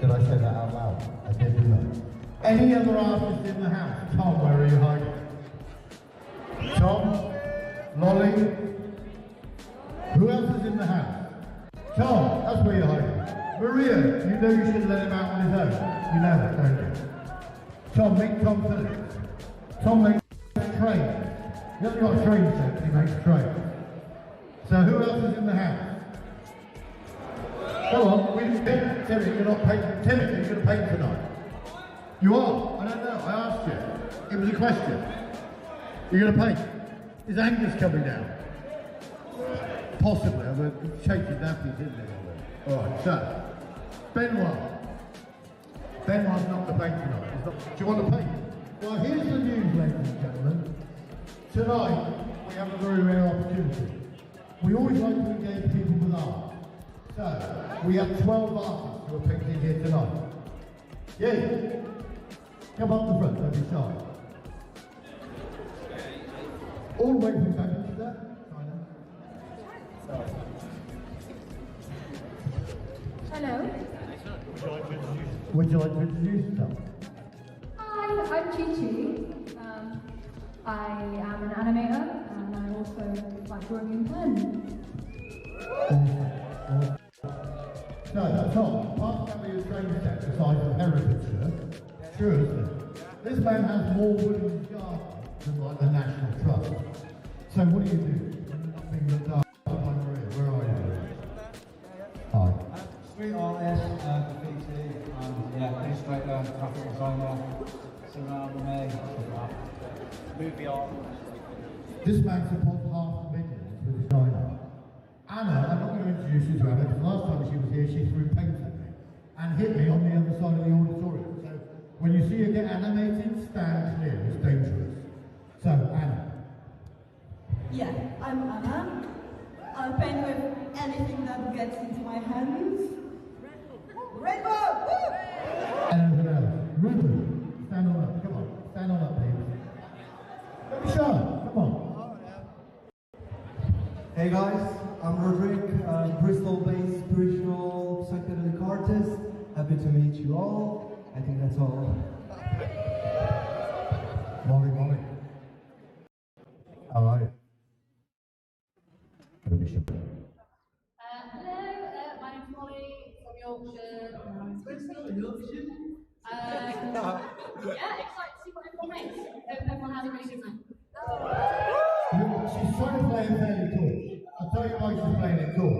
Did I say that out loud? I did, didn't I? Any other artists in the house? Tom, where are you hiding? Tom? Lolly? Who else is in the house? Tom, that's where you're hiding. Maria, you know you should let him out on his own. You know that, don't you? Tom, make Tom Phillips. Tom makes trains. He hasn't got a train set, he makes trains. So who else is in the house? Go on, Timmy, you're not painting. Timmy, you're going to paint tonight. You are? I don't know, I asked you. It was a question. You're going to paint. Is Angus coming down? Possibly, I'm shaking nappies, isn't it? Alright, so, Benoit. Benoit's not the paint tonight. Do you want to paint? Well, here's the news, ladies and gentlemen. Tonight, we have a very rare opportunity. We always like to engage people with art. So, we have 12 artists who are painting here tonight. Yeah. Come up the front, don't be shy. All the way from Manchester. Hello. Would you like to introduce yourself? Hi, I'm Chi-Chi. I am an animator and I also like drawing in pen. So, Tom, part of your training set the size of Herefordshire. True, isn't it? This man has more wood in his garden than like the National Trust. So what do you do? Being looked after by Maria, where are you? Hi. Street artist, graffiti, illustrator, graphic designer, surround me, movie art. This man supports $500,000 with his diner. Anna, I'm not going to introduce you to Anna, because last time she was here, she threw paint at me and hit me on the other side of the auditorium. So when you see her get animated, stand clear, it's dangerous. So, Anna. Yeah, I'm Anna. I'll paint with anything that gets into my hands. Rainbow! Woo! Anything else? Ruben, stand on up, come on, stand on up, please. Don't be shy, come on. Hey guys, I'm Roderick, Bristol-based spiritual psychedelic artist. Happy to meet you all. I think that's all. Molly. How are you? Hello, my name's Molly from Yorkshire. I'm Bristol. Yorkshire? Yeah, excited to see what everyone makes. Hope everyone has a really good night. She's trying to play it fairly cool. I'll tell you why she's playing it cool.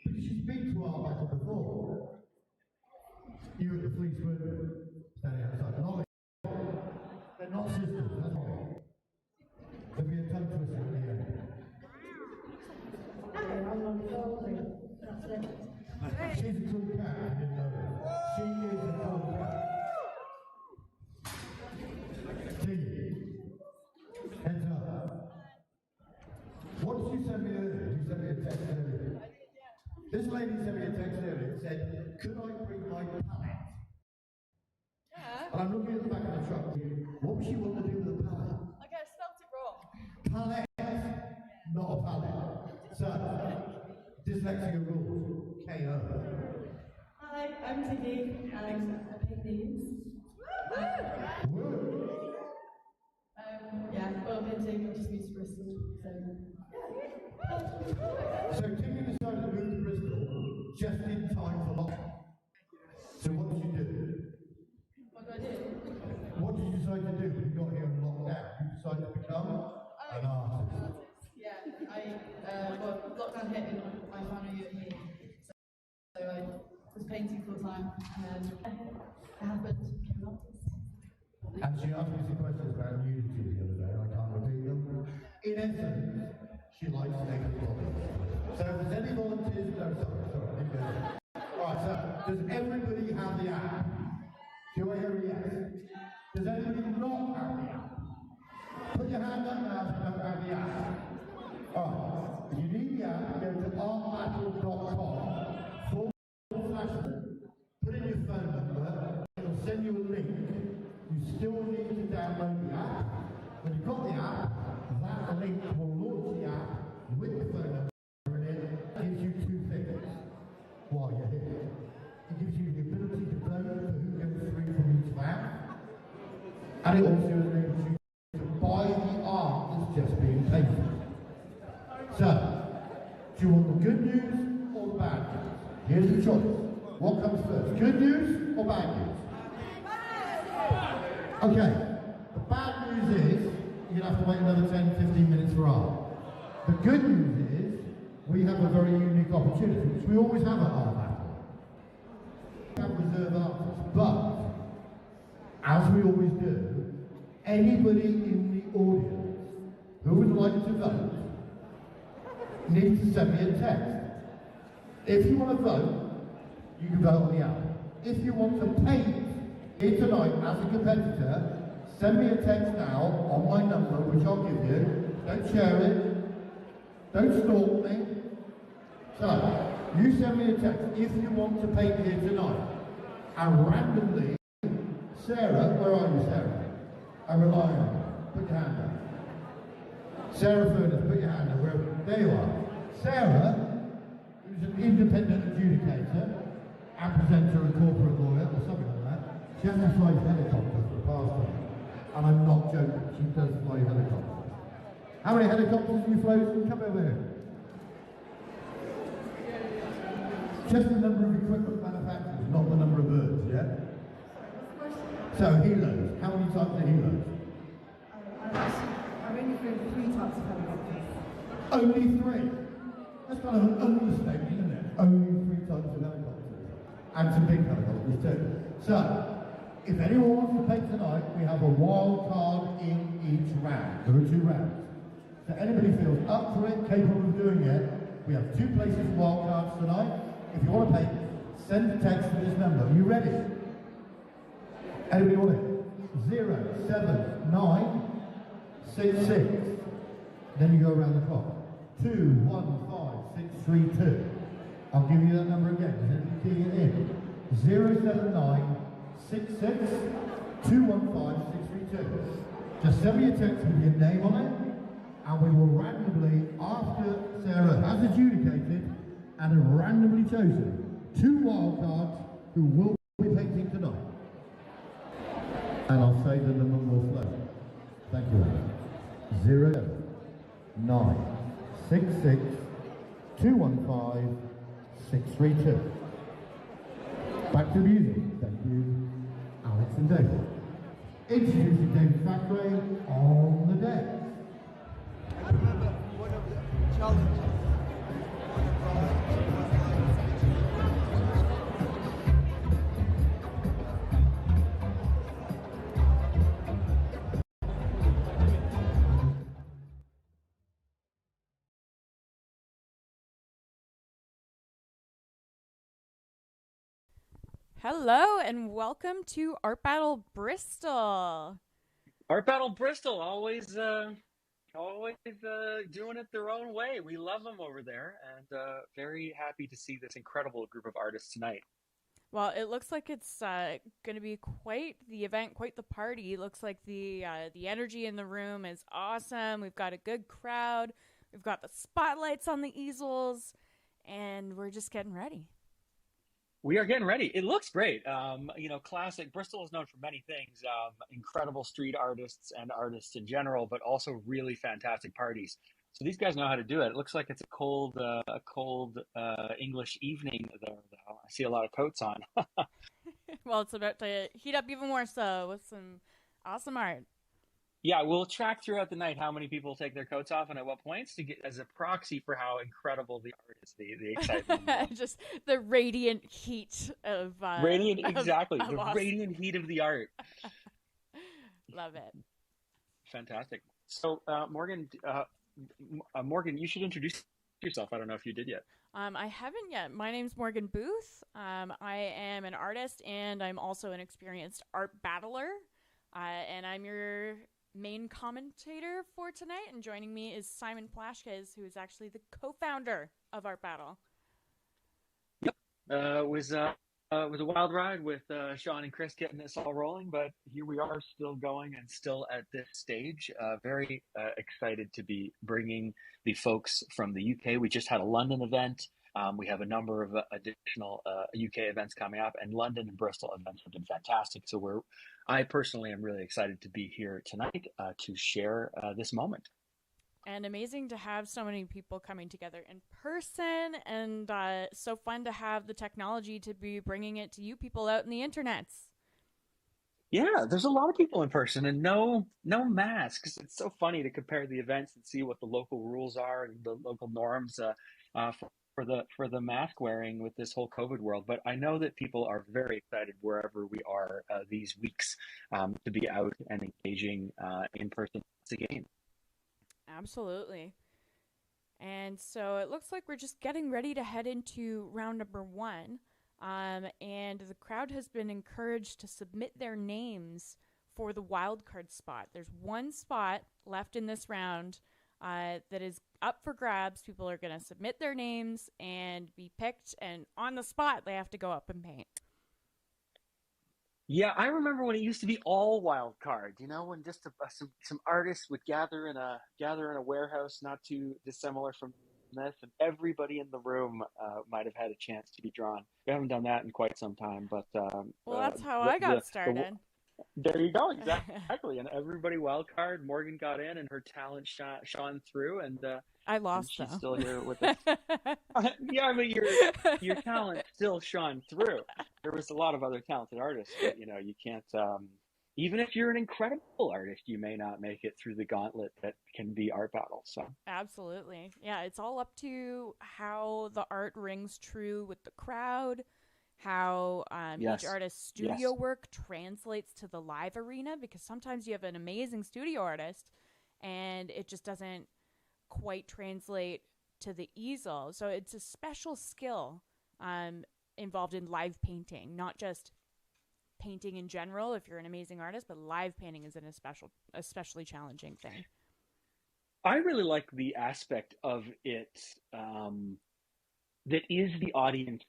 Because she's been to our battle before. You at the police were standing outside. They're not sisters, that's why. There'll be a tongue twister at the end. She's a cool cat, I didn't know that. She is a cool cat. Heads up. What did you send me earlier? You sent me a text earlier. This lady sent me a text earlier and said, could I bring my palette? Yeah. And I'm looking at the back of the truck. What would she want to do with the palette? Okay, I spelled it wrong. Palette, not a palette. So, dyslexia rules. KO. Hi, I'm Tiggy. I paint these. Yeah, well, painting just means Bristol, so So Tiggy decided to move to Bristol just in time for lockdown. So what did you do? what do I do? What did you decide to do when you got here and locked down? You decided to become an artist. Yeah, well, lockdown hit in my final year here, so I was painting full time, and then it happened, became an artist. And she asked me some questions about nudity the other day, and I can't repeat them. In essence, she likes naked bodies. So if there's any volunteers, no, sorry, Right, so does everybody have the app? Do I hear a yes? Does anybody not have the app? Put your hand up now if you don't have the app. Alright, if you need the app, go to artbattle.com, put in your phone number, it'll send you a link. You still need to download the app. When you've got the app, that link will launch the app with the phone number in it. It gives you two things while you're here. It gives you the ability also an opportunity to buy the art that's just being painted. So, do you want the good news or the bad news? Here's the choice. What comes first? Good news or bad news? Okay, the bad news is you're going to have to wait another 10, 15 minutes for art. The good news is we have a very unique opportunity, which we always have at Art Battle. We have reserve artists, but as we always do, anybody in the audience who would like to vote needs to send me a text. If you want to vote, you can vote on the app. If you want to paint here tonight as a competitor, send me a text now on my number, which I'll give you. Don't share it. Don't stalk me. So, you send me a text if you want to paint here tonight. And randomly, Sarah, where are you, Sarah? I rely on you. Put your hand up. Sarah Furness, put your hand up. There you are. Sarah, who's an independent adjudicator and presenter and corporate lawyer, or something like that, she hasn't flies helicopters for the past time. And I'm not joking, she does fly helicopters. How many helicopters have you flown? Come over here. Just the number of equipment manufacturers, not the number of birds, yeah? So, helos. How many types of helos? I've only flown 3 types of helicopters. Only 3? That's kind of an understatement, isn't it? Only 3 types of helicopters. And some big helicopters too. So, if anyone wants to play tonight, we have a wild card in each round. There are 2 rounds. So anybody feels up for it, capable of doing it, we have 2 places for wild cards tonight. If you want to play, send a text to this number. Are you ready? Anybody want it? 07966. Then you go around the clock. 215632. I'll give you that number again. Is it key it in? 07966 215632. Just send me a text with your name on it, and we will randomly, after Sarah has adjudicated and have randomly chosen 2 wild cards who will be painting tonight. And I'll say the number more slowly. Thank you. 07966 215 632. Back to the music. Thank you, Alex and David. Introducing David Thackeray on the deck. I remember one of the challenges. Hello and welcome to Art Battle Bristol. Art Battle Bristol, always doing it their own way. We love them over there, and very happy to see this incredible group of artists tonight. Well, it looks like it's going to be quite the event, quite the party. It looks like the energy in the room is awesome. We've got a good crowd. We've got the spotlights on the easels, and we're just getting ready. We are getting ready. It looks great. Classic. Bristol is known for many things, incredible street artists and artists in general, but also really fantastic parties. So these guys know how to do it. It looks like it's a cold English evening there, though. I see a lot of coats on. Well, it's about to heat up even more so with some awesome art. Yeah, we'll track throughout the night how many people take their coats off and at what points to get as a proxy for how incredible the art is, the excitement. Just the radiant heat of exactly of the awesome. radiant heat of the art. Love it. Fantastic. So Morgan, you should introduce yourself. I don't know if you did yet. I haven't yet. My name's Morgan Booth. I am an artist and I'm also an experienced art battler. And I'm your main commentator for tonight, and joining me is Simon Plashkes, who is actually the co-founder of Art Battle. Yep, it was a wild ride with Sean and Chris getting this all rolling, but here we are, still going and still at this stage. Very excited to be bringing the folks from the UK. We just had a London event. We have a number of additional UK events coming up, and London and Bristol events have been fantastic. So I personally am really excited to be here tonight to share this moment. And amazing to have so many people coming together in person, and so fun to have the technology to be bringing it to you people out in the internets. Yeah, there's a lot of people in person and no masks. It's so funny to compare the events and see what the local rules are and the local norms for the mask wearing with this whole COVID world. But I know that people are very excited wherever we are these weeks to be out and engaging in person once again. Absolutely. And so it looks like we're just getting ready to head into round number 1. And the crowd has been encouraged to submit their names for the wild card spot. There's one spot left in this round that is up for grabs. People are going to submit their names and be picked, and on the spot they have to go up and paint. Yeah, I remember when it used to be all wild card. You know, when just some artists would gather in a warehouse not too dissimilar from this, and everybody in the room might have had a chance to be drawn. We haven't done that in quite some time, but well, that's how I got started. There you go, exactly. And everybody wild card. Morgan got in, and her talent shone through, and I lost. And she's still here with us. Yeah, I mean your talent still shone through. There was a lot of other talented artists, but you know you can't. Even if you're an incredible artist, you may not make it through the gauntlet that can be art battle. So absolutely, yeah, it's all up to how the art rings true with the crowd, how each artist's studio work translates to the live arena, because sometimes you have an amazing studio artist and it just doesn't quite translate to the easel. So it's a special skill involved in live painting, not just painting in general if you're an amazing artist, but live painting is especially challenging thing. I really like the aspect of it that is the audience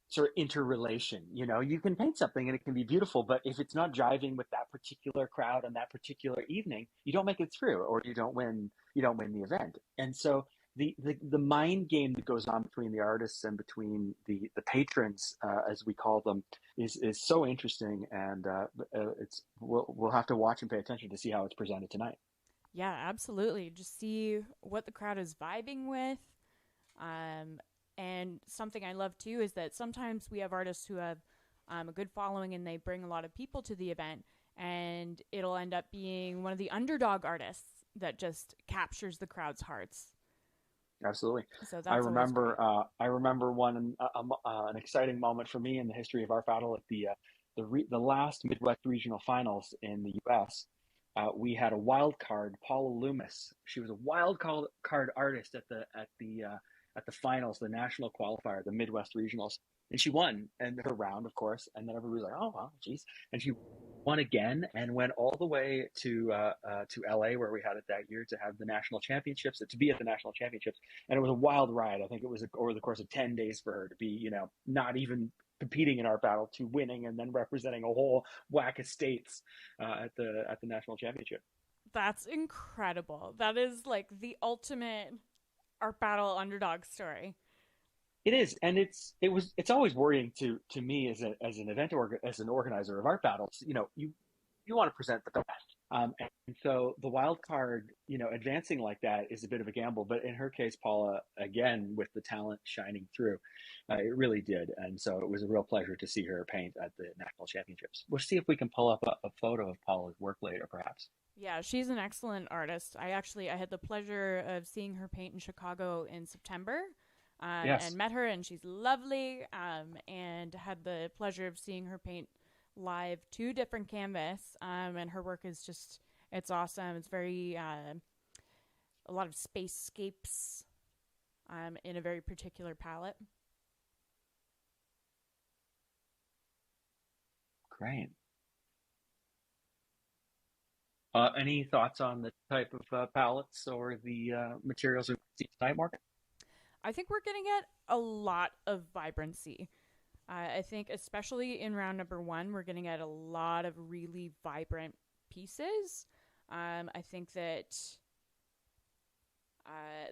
sort of interrelation. You know, you can paint something and it can be beautiful, but if it's not jiving with that particular crowd on that particular evening, you don't make it through, or you don't win the event. And so the mind game that goes on between the artists and between the patrons, as we call them, is so interesting, and we'll have to watch and pay attention to see how it's presented tonight. Yeah, absolutely. Just see what the crowd is vibing with. And something I love too is that sometimes we have artists who have a good following and they bring a lot of people to the event, and it'll end up being one of the underdog artists that just captures the crowd's hearts. Absolutely. So that's I remember an exciting moment for me in the history of Art Battle at the last Midwest Regional Finals in the U.S. We had a wild card, Paula Loomis. She was a wild card artist at the finals, the national qualifier, the Midwest Regionals, and she won and her round, of course. And then everybody was like, "Oh, wow, geez!" And she won again and went all the way to LA, where we had it that year, to have the national championships, to be at the national championships. And it was a wild ride. I think it was over the course of 10 days for her to be, you know, not even competing in Art Battle to winning and then representing a whole whack of states at the national championship. That's incredible. That is like the ultimate Art Battle underdog story. It is, and it's always worrying to me as an organizer of Art Battles. You know, you want to present the best, and so the wild card, you know, advancing like that is a bit of a gamble. But in her case, Paula, again with the talent shining through, it really did, and so it was a real pleasure to see her paint at the national championships. We'll see if we can pull up a photo of Paula's work later, perhaps. Yeah, she's an excellent artist. I had the pleasure of seeing her paint in Chicago in September. And met her, and she's lovely, and had the pleasure of seeing her paint live 2 different canvas, and her work is just, it's awesome. It's very, a lot of spacescapes in a very particular palette. Great. Any thoughts on the type of palettes or the materials we see tonight, Morgan? I think we're going to get a lot of vibrancy. I think especially in round number 1, we're going to get a lot of really vibrant pieces. I think that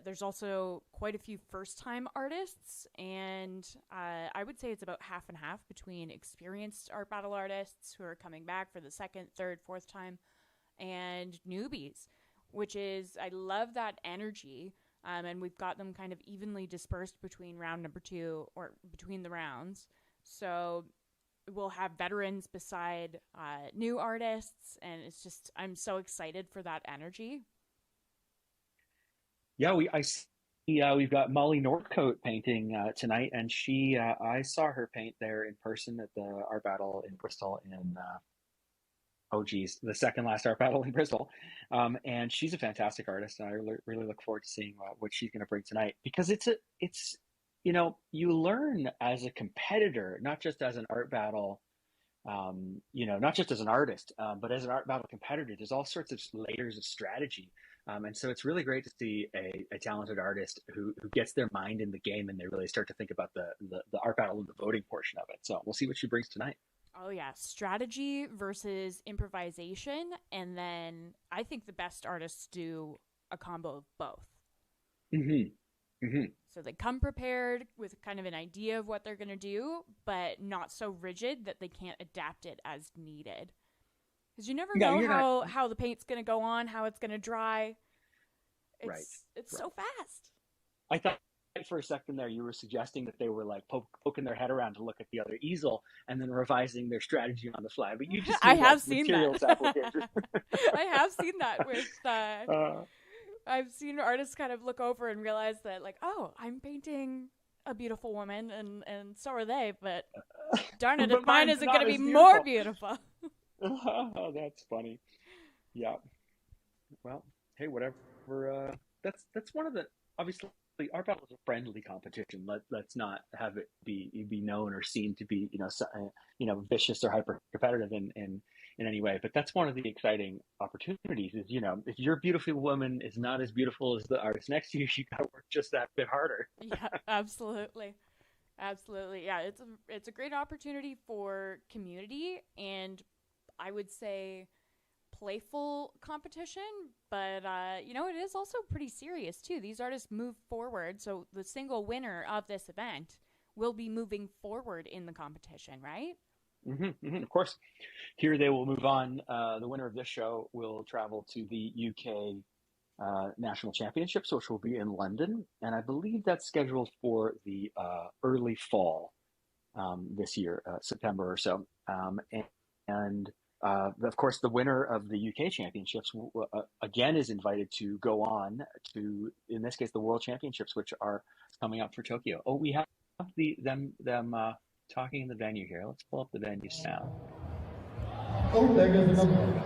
There's also quite a few first-time artists, and I would say it's about half and half between experienced art battle artists who are coming back for the second, third, fourth time, and newbies, which is, I love that energy, and we've got them kind of evenly dispersed between round number 2 or between the rounds. So we'll have veterans beside new artists, and it's just, I'm so excited for that energy. Yeah, we've got Molly Northcote painting tonight, and I saw her paint there in person at the art battle in Bristol in oh geez, the second last art battle in Bristol, and she's a fantastic artist, and I really look forward to seeing what she's going to bring tonight, because it's you learn as a competitor, not just as an art battle. Not just as an artist, but as an art battle competitor, there's all sorts of layers of strategy. And so it's really great to see a talented artist who gets their mind in the game, and they really start to think about the art battle and the voting portion of it. So we'll see what she brings tonight. Oh yeah, strategy versus improvisation, and then I think the best artists do a combo of both. Mm-hmm. Mm-hmm. So they come prepared with kind of an idea of what they're going to do, but not so rigid that they can't adapt it as needed. Because you never know how the paint's going to go on, how it's going to dry. It's so fast. I thought for a second there you were suggesting that they were like poking their head around to look at the other easel and then revising their strategy on the fly. But you just I have seen materials that. application. I have seen that with I've seen artists kind of look over and realize that, like, oh, I'm painting a beautiful woman, and so are they, but darn it, if mine isn't going to be more beautiful. Oh, that's funny. Yeah. Well, hey, whatever. That's one of the, obviously, art battle is a friendly competition. Let's not have it be known or seen to be vicious or hyper competitive in any way. But that's one of the exciting opportunities. Is if your beautiful woman is not as beautiful as the artist next to you, you got to work just that bit harder. Yeah, absolutely. Yeah, it's a great opportunity for community, and I would say playful competition, but it is also pretty serious too. These artists move forward, so the single winner of this event will be moving forward in the competition, right? Mm-hmm, mm-hmm, of course. Here they will move on. The winner of this show will travel to the UK National Championships, which will be in London, and I believe that's scheduled for the early fall this year, September or so. And of course, the winner of the UK Championships again is invited to go on to, in this case, the World Championships, which are coming up for Tokyo. Oh, we have them talking in the venue here. Let's pull up the venue sound. Oh, there goes another one.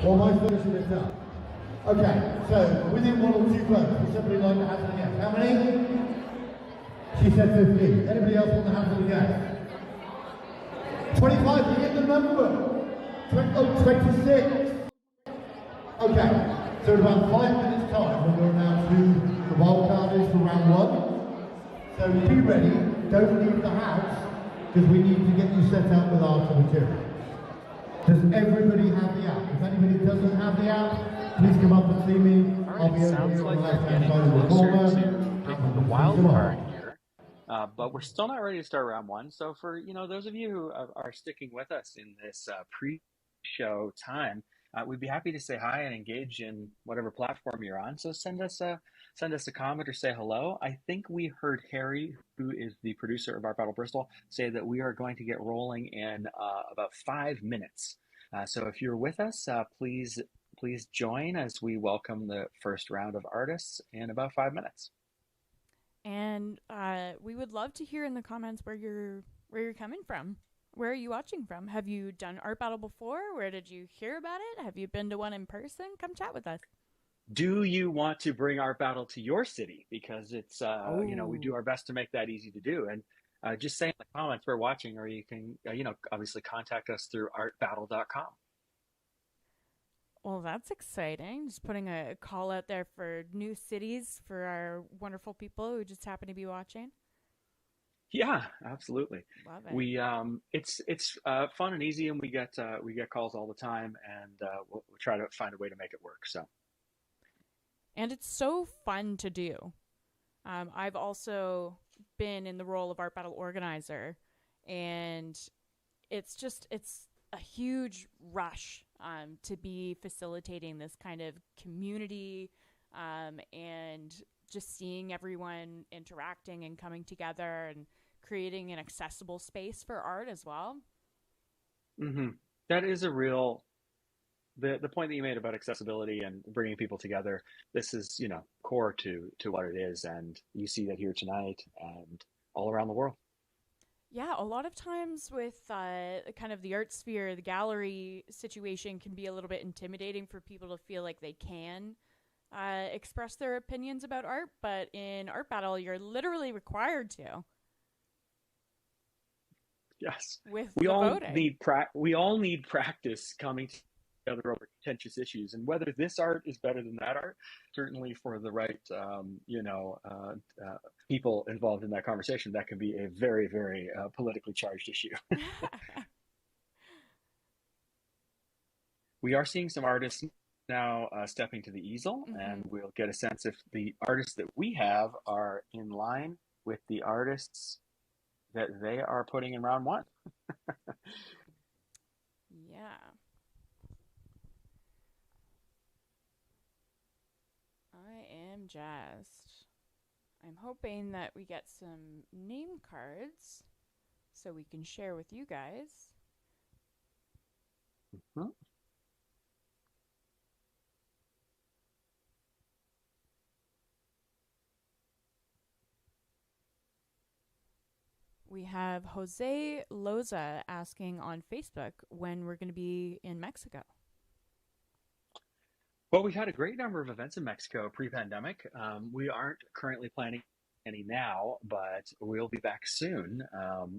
Well, my finishing this up. Okay, so within 1 or 2 votes, would somebody like to have a guess? How many? She said 15. Anybody else want to have a guess? 25, you get the number. 26. Okay, so in about 5 minutes time, we're going to announce who the wild card is for round 1. So be ready, don't leave the house, because we need to get you set up with art and material. Does everybody have the app? If anybody doesn't have the app, please come up and see me. I'll be over here on the left-hand side of the corner. The wild card here. But we're still not ready to start round 1. So for those of you who are sticking with us in this pre-show time, we'd be happy to say hi and engage in whatever platform you're on. So send us a comment or say hello. I think we heard Harry, who is the producer of Art Battle Bristol, say that we are going to get rolling in about 5 minutes. So if you're with us, please join as we welcome the first round of artists in about 5 minutes. And we would love to hear in the comments where you're coming from. Where are you watching from? Have you done Art Battle before? Where did you hear about it? Have you been to one in person? Come chat with us. Do you want to bring Art Battle to your city? Because it's, we do our best to make that easy to do. And just say in the comments we're watching, or you can, obviously contact us through artbattle.com. Well, that's exciting. Just putting a call out there for new cities for our wonderful people who just happen to be watching. Yeah, absolutely. Love it. We it's fun and easy, and we get calls all the time, and we'll try to find a way to make it work. So. And it's so fun to do. I've also been in the role of art battle organizer, and it's a huge rush to be facilitating this kind of community, and just seeing everyone interacting and coming together and creating an accessible space for art as well. Hmm. That is a real the point that you made about accessibility and bringing people together. This is, core to what it is, and you see that here tonight and all around the world. Yeah, a lot of times with kind of the art sphere, the gallery situation can be a little bit intimidating for people to feel like they can express their opinions about art, but in Art Battle, you're literally required to. Yes, With we the all voting. need practice coming together over contentious issues, and whether this art is better than that art, certainly for the right, people involved in that conversation, that can be a very, very politically charged issue. We are seeing some artists now stepping to the easel, and we'll get a sense if the artists that we have are in line with the artists that they are putting in round one. Yeah. I am jazzed. I'm hoping that we get some name cards so we can share with you guys. Mm-hmm. We have Jose Loza asking on Facebook when we're going to be in Mexico. Well, we've had a great number of events in Mexico pre-pandemic. We aren't currently planning any now, but we'll be back soon.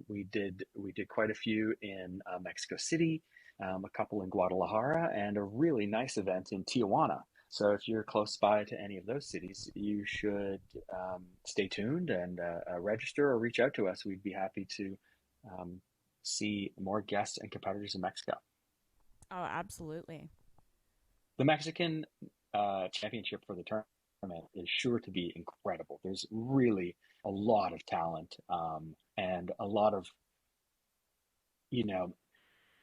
We did quite a few in Mexico City, a couple in Guadalajara, and a really nice event in Tijuana. So if you're close by to any of those cities, you should stay tuned and register or reach out to us. We'd be happy to see more guests and competitors in Mexico. Oh, absolutely. The Mexican championship for the tournament is sure to be incredible. There's really a lot of talent, and a lot of,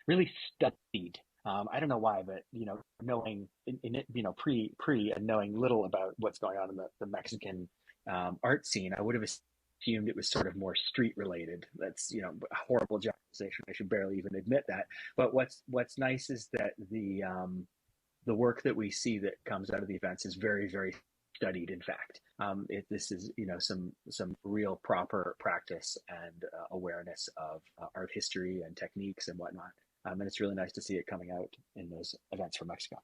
really studied. I don't know why, but knowing in it, pre and knowing little about what's going on in the Mexican art scene, I would have assumed it was sort of more street related. That's a horrible generalization. I should barely even admit that. But what's nice is that the work that we see that comes out of the events is very, very studied. In fact, this is some real proper practice and awareness of art history and techniques and whatnot. And it's really nice to see it coming out in those events from Mexico.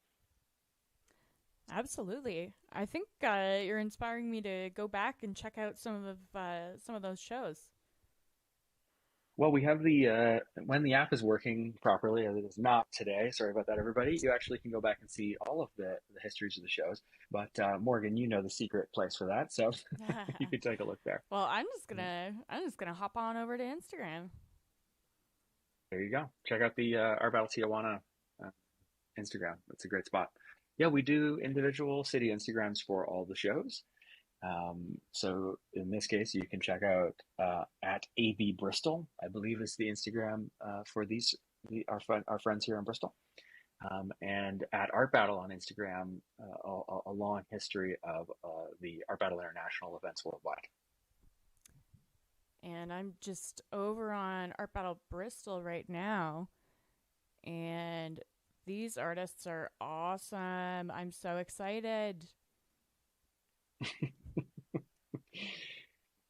Absolutely. I think you're inspiring me to go back and check out some of those shows. Well, we have when the app is working properly, as it is not today. Sorry about that, everybody. You actually can go back and see all of the histories of the shows. But Morgan, you know the secret place for that, so you can take a look there. Well, I'm just gonna hop on over to Instagram. There you go. Check out the Art Battle Tijuana Instagram. That's a great spot. Yeah, we do individual city Instagrams for all the shows. So in this case, you can check out at AB Bristol, I believe is the Instagram for our friends here in Bristol, and at Art Battle on Instagram, a long history of the Art Battle International events worldwide. And I'm just over on Art Battle Bristol right now, and these artists are awesome. I'm so excited.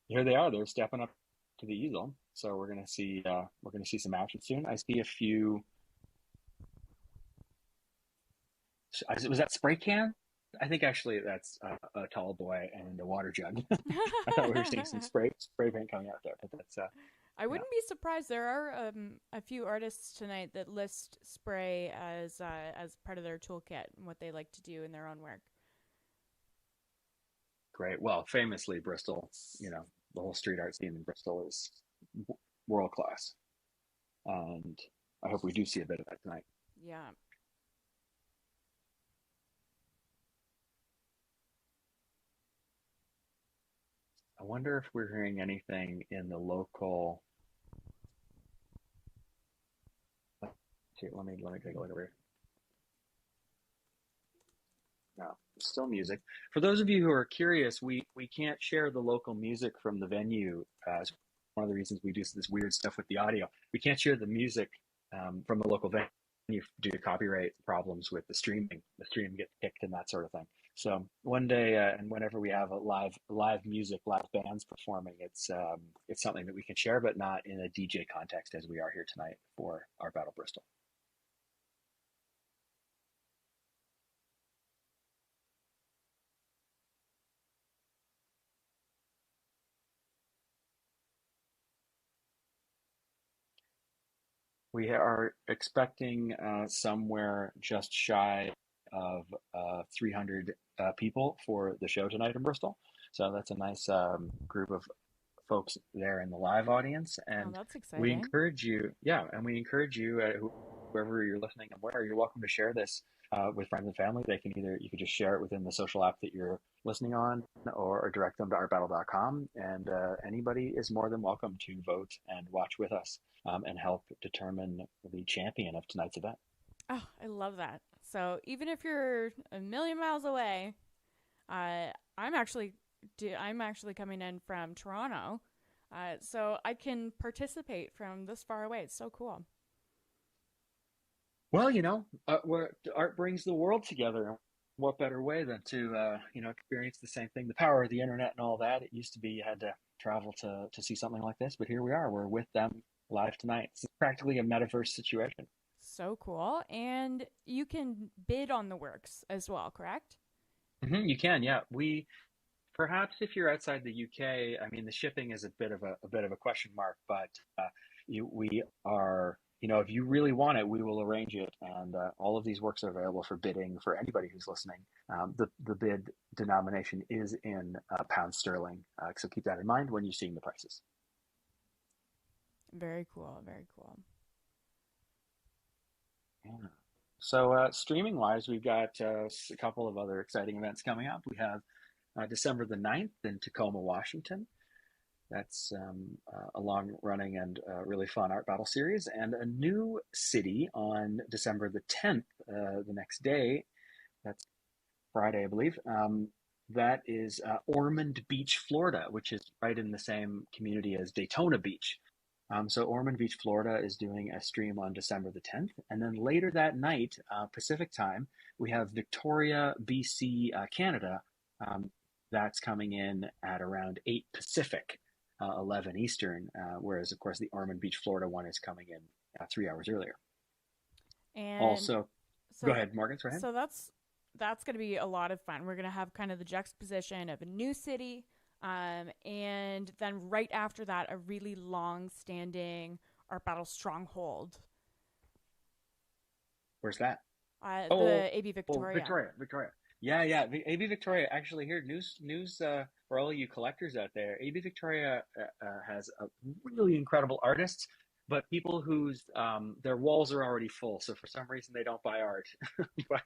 Here they are. They're stepping up to the easel. So we're gonna see some action soon. I see a few. Was that spray can? I think actually that's a tall boy and a water jug. I thought we were seeing some spray paint coming out there, but that's. I wouldn't be surprised. There are a few artists tonight that list spray as part of their toolkit and what they like to do in their own work. Great. Well, famously, Bristol, the whole street art scene in Bristol is world class. And I hope we do see a bit of that tonight. Yeah. wonder if we're hearing anything in the local. Let's see, let me take a look over here. No, still music. For those of you who are curious, we can't share the local music from the venue. It's one of the reasons we do this weird stuff with the audio. We can't share the music from the local venue due to copyright problems with the streaming. The stream gets kicked and that sort of thing. So one day, and whenever we have a live music, live bands performing, it's something that we can share, but not in a DJ context as we are here tonight for our Battle Bristol. We are expecting somewhere just shy of 300 people for the show tonight in Bristol. So that's a nice group of folks there in the live audience. And that's exciting. we encourage you, whoever you're listening and where, you're welcome to share this with friends and family. You can just share it within the social app that you're listening on, or direct them to artbattle.com. And anybody is more than welcome to vote and watch with us and help determine the champion of tonight's event. Oh, I love that. So even if you're a million miles away, I'm actually coming in from Toronto, so I can participate from this far away. It's so cool. Well, where art brings the world together. What better way than to experience the same thing? The power of the internet and all that. It used to be you had to travel to see something like this, but here we are. We're with them live tonight. It's practically a metaverse situation. So cool. And you can bid on the works as well, correct? Mm-hmm, you can, yeah. Perhaps if you're outside the UK, I mean, the shipping is a bit of a question mark, but we are, if you really want it, we will arrange it. And all of these works are available for bidding for anybody who's listening. The bid denomination is in pound sterling. So keep that in mind when you're seeing the prices. Very cool. Very cool. Yeah. So streaming wise, we've got a couple of other exciting events coming up. We have December the 9th in Tacoma, Washington. That's a long-running and really fun art battle series. And a new city on December the 10th, the next day. That's Friday, I believe. That is Ormond Beach, Florida, which is right in the same community as Daytona Beach. So Ormond Beach, Florida is doing a stream on December the 10th. And then later that night, Pacific time, we have Victoria, BC, Canada. That's coming in at around 8 Pacific, 11 Eastern, whereas, of course, the Ormond Beach, Florida one is coming in 3 hours earlier. And also, go ahead, Morgan. Go ahead. So that's going to be a lot of fun. We're going to have kind of the juxtaposition of a new city, and then right after that, a really long-standing art battle stronghold. Where's that? The AB Victoria. Victoria. Yeah. The AB Victoria, actually, here, news for all of you collectors out there. AB Victoria has a really incredible artists, but people whose their walls are already full. So for some reason, they don't buy art. But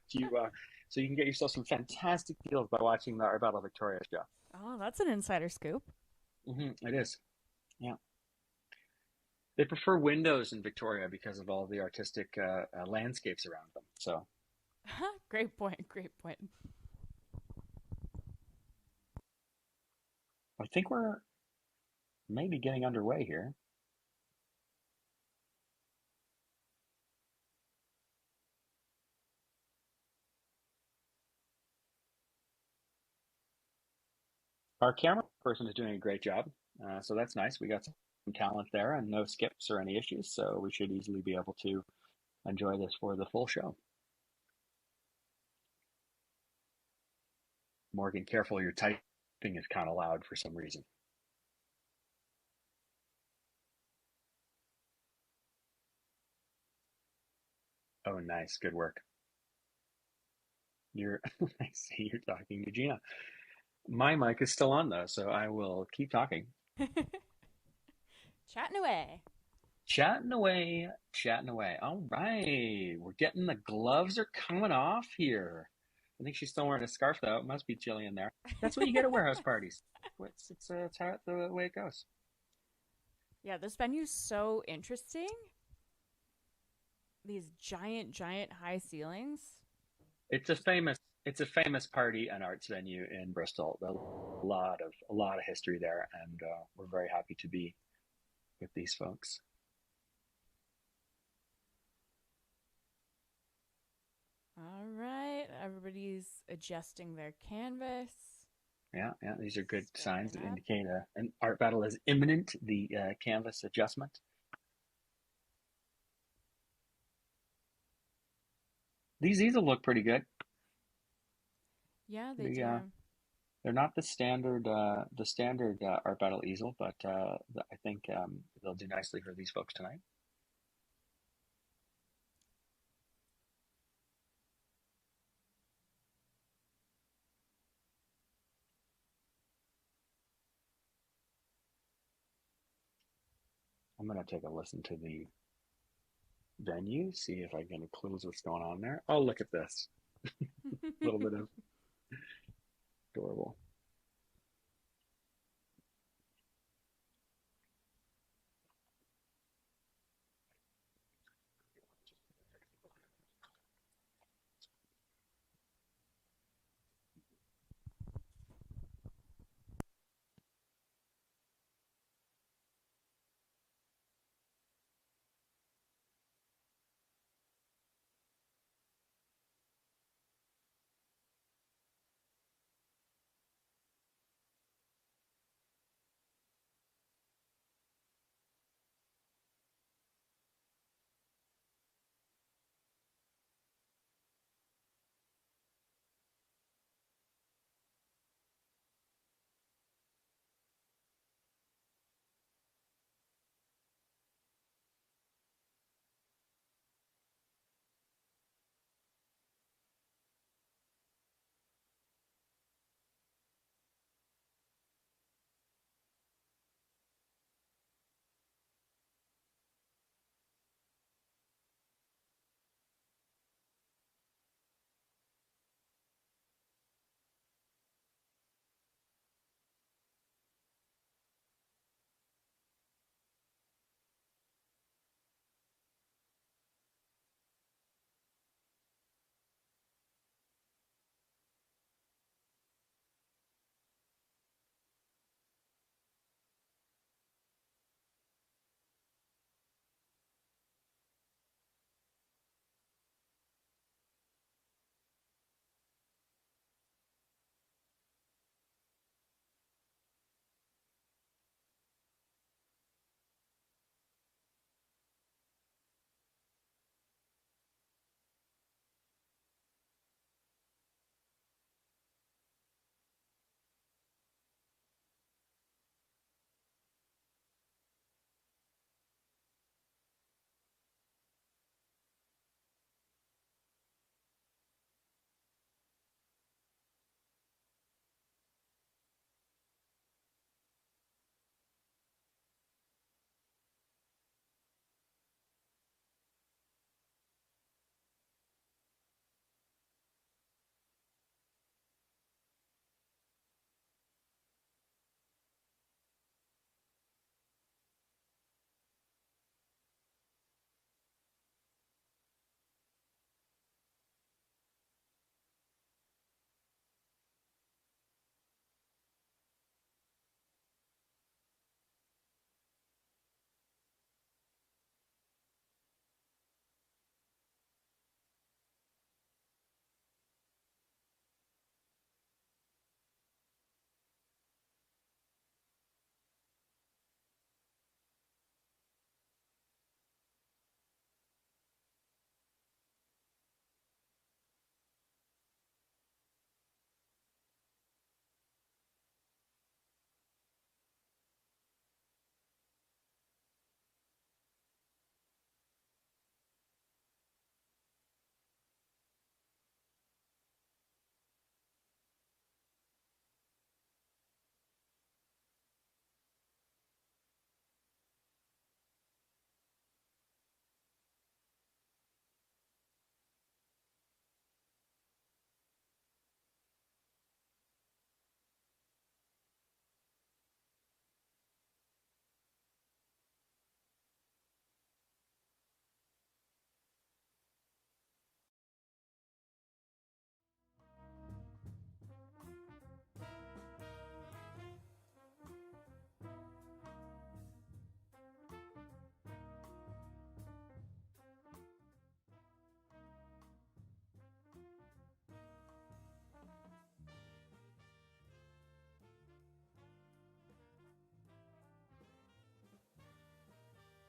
so you can get yourself some fantastic deals by watching the Art Battle Victoria show. Oh, that's an insider scoop. Mm-hmm, it is. Yeah. They prefer windows in Victoria because of all the artistic landscapes around them. So. Great point. I think we're maybe getting underway here. Our camera person is doing a great job, so that's nice. We got some talent there and no skips or any issues, so we should easily be able to enjoy this for the full show. Morgan, careful, your typing is kind of loud for some reason. Oh, nice. Good work. I see you're talking to Gina. My mic is still on though, so I will keep talking. Chatting away. All right. The gloves are coming off here. I think she's still wearing a scarf though. It must be chilly in there. That's what you get at warehouse parties. It's how, the way it goes. Yeah, this venue's so interesting. These giant high ceilings. It's a famous party and arts venue in Bristol. A lot of history there, and we're very happy to be with these folks. All right, everybody's adjusting their canvas. Yeah, these are good signs that indicate an art battle is imminent. The canvas adjustment. These easels look pretty good. Yeah, they do. They're not the standard art battle easel, but I think they'll do nicely for these folks tonight. I'm gonna take a listen to the venue, see if I can get clues what's going on there. Oh, look at this. A little bit of adorable.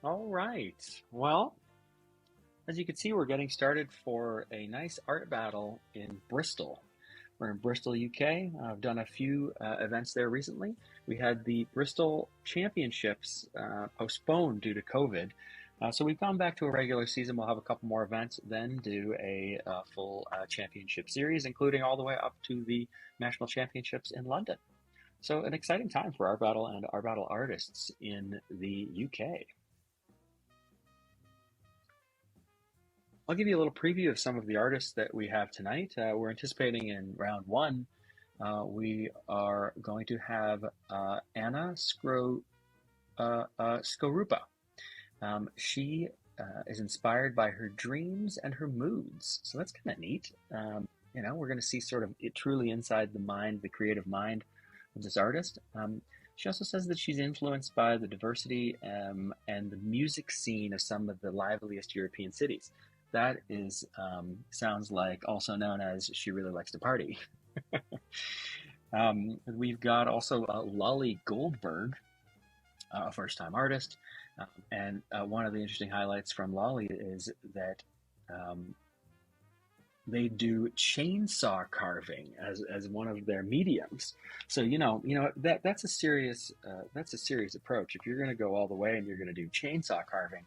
All right. Well, as you can see, we're getting started for a nice art battle in Bristol. We're in Bristol, UK. I've done a few events there recently. We had the Bristol Championships postponed due to COVID. So we've gone back to a regular season. We'll have a couple more events, then do a full championship series, including all the way up to the National Championships in London. So an exciting time for Art Battle and Art Battle artists in the UK. I'll give you a little preview of some of the artists that we have tonight. We're anticipating in round one, we are going to have Anna Skorupa. She is inspired by her dreams and her moods. So that's kind of neat. We're going to see sort of it truly inside the mind, the creative mind of this artist. She also says that she's influenced by the diversity and the music scene of some of the liveliest European cities. That is sounds like also known as she really likes to party. We've got also Lolly Goldberg, a first-time artist. And one of the interesting highlights from Lolly is that they do chainsaw carving as one of their mediums. So that's a serious approach. If you're going to go all the way and you're going to do chainsaw carving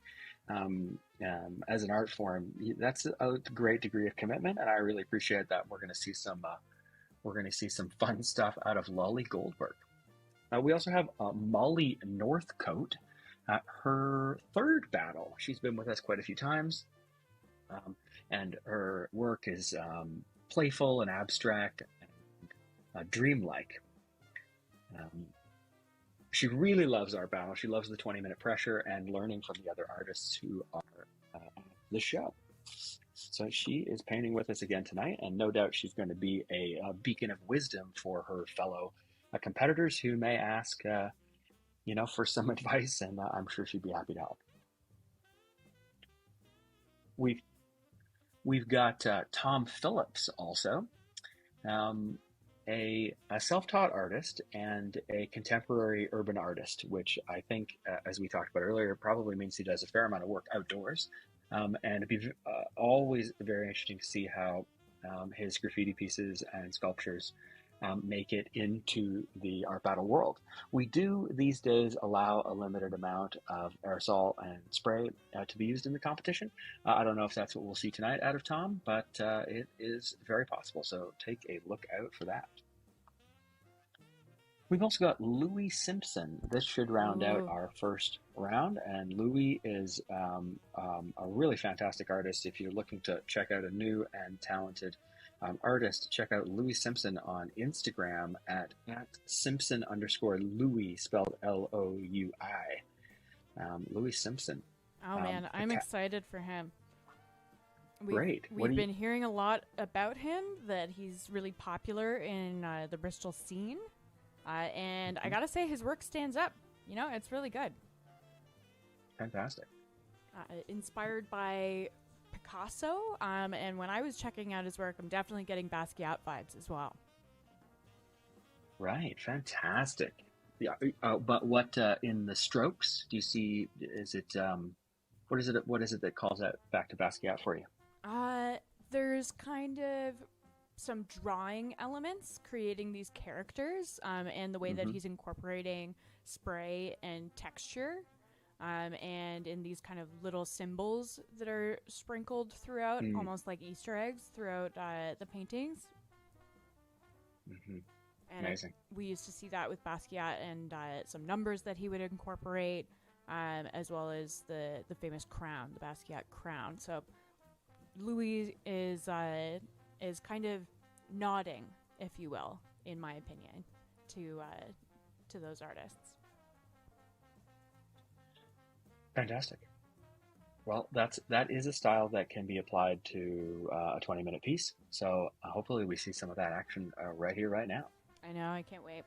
as an art form, that's a great degree of commitment, and I really appreciate that. We're going to see some fun stuff out of Lolly Goldberg. We also have Molly Northcote. Her third battle. She's been with us quite a few times, and her work is playful and abstract and dreamlike. She really loves Art Battle. She loves the 20-minute pressure and learning from the other artists who are on the show. So she is painting with us again tonight, and no doubt she's going to be a beacon of wisdom for her fellow competitors who may ask for some advice, and I'm sure she'd be happy to help. We've got Tom Phillips also, a self-taught artist and a contemporary urban artist, which I think, as we talked about earlier, probably means he does a fair amount of work outdoors. And it'd be always very interesting to see how his graffiti pieces and sculptures make it into the art battle world. We do these days allow a limited amount of aerosol and spray to be used in the competition. I don't know if that's what we'll see tonight out of Tom, but it is very possible. So take a look out for that. We've also got Louis Simpson. This should round out our first round, and Louis is a really fantastic artist. If you're looking to check out a new and talented artist, check out Louis Simpson on Instagram at Simpson_Louis, spelled Loui. Louis Simpson. Oh man, I'm excited for him. Great. We've been hearing a lot about him, that he's really popular in the Bristol scene. And I gotta say, his work stands up. It's really good. Fantastic. Inspired by Picasso, and when I was checking out his work, I'm definitely getting Basquiat vibes as well. Right, fantastic. Yeah, but what in the strokes do you see? Is it what is it that calls that back to Basquiat for you? There's kind of some drawing elements, creating these characters, and the way that he's incorporating spray and texture. And in these kind of little symbols that are sprinkled throughout, almost like Easter eggs throughout the paintings. Mm-hmm. And amazing. We used to see that with Basquiat, and some numbers that he would incorporate, as well as the famous crown, the Basquiat crown. So Louis is kind of nodding, if you will, in my opinion, to those artists. Fantastic. Well, that is a style that can be applied to a 20-minute piece. So hopefully we see some of that action right here, right now. I know. I can't wait.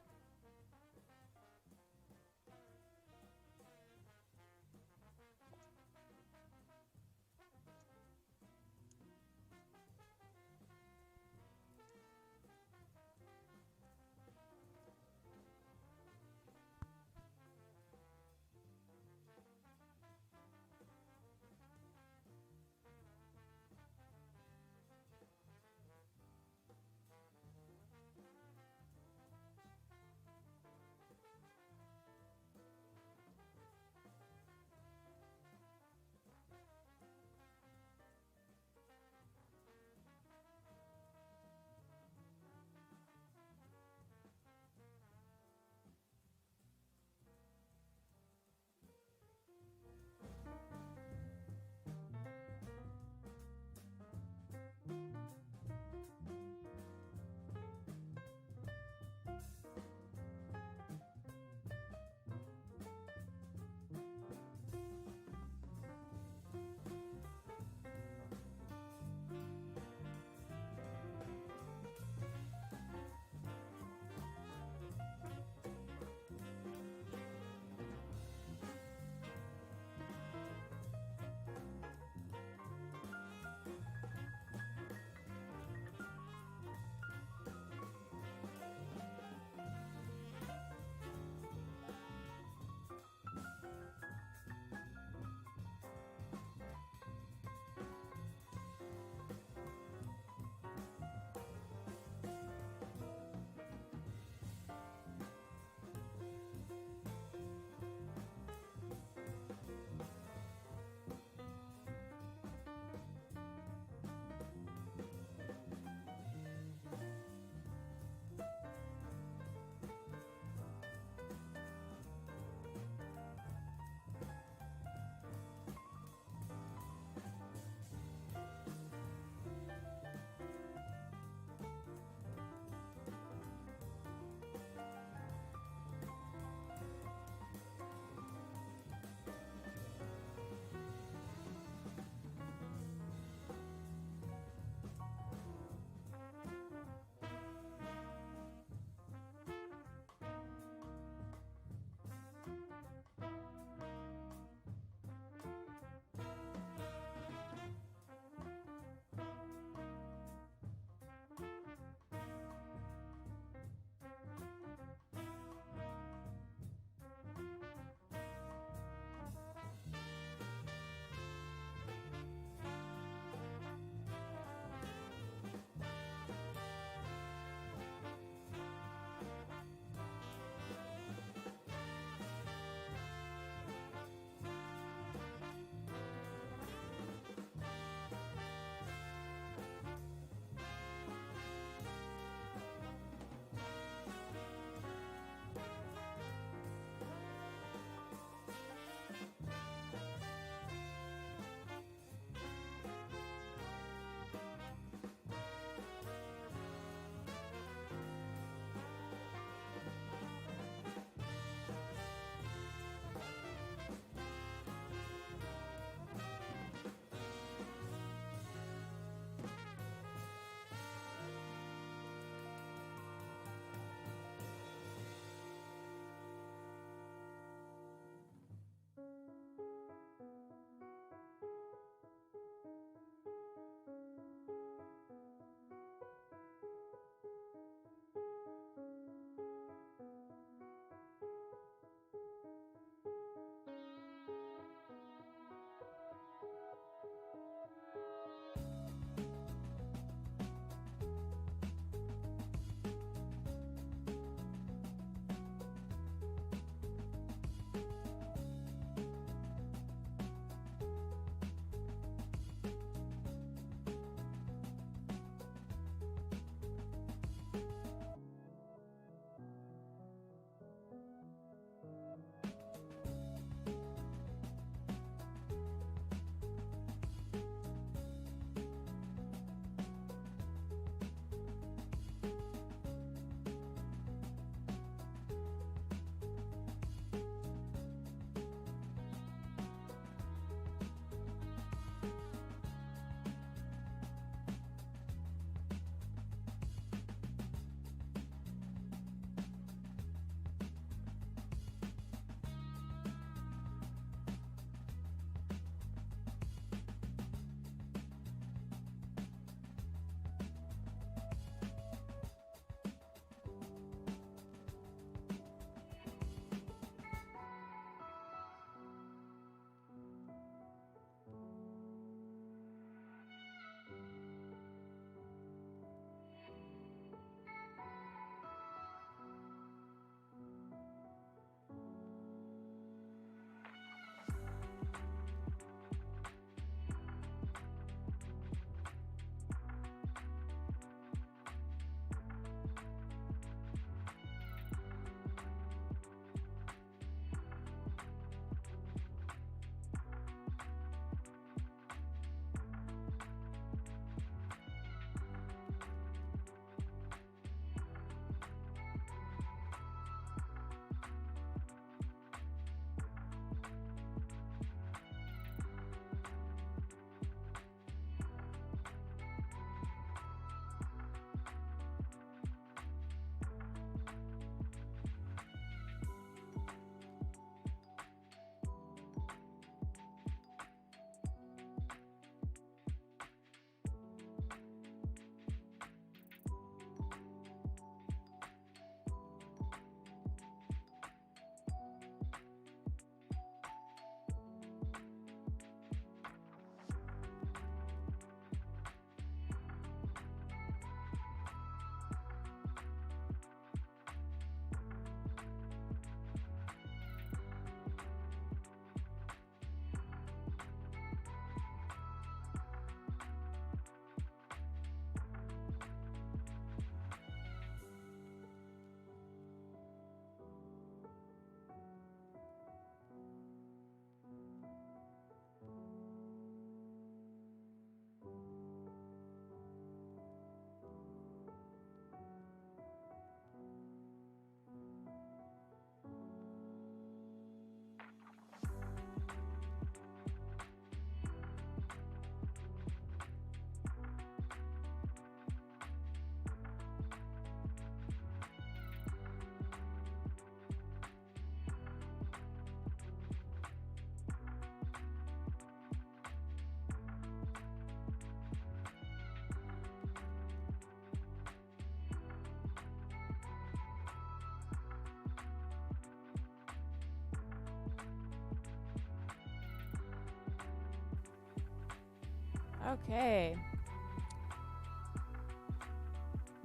Okay.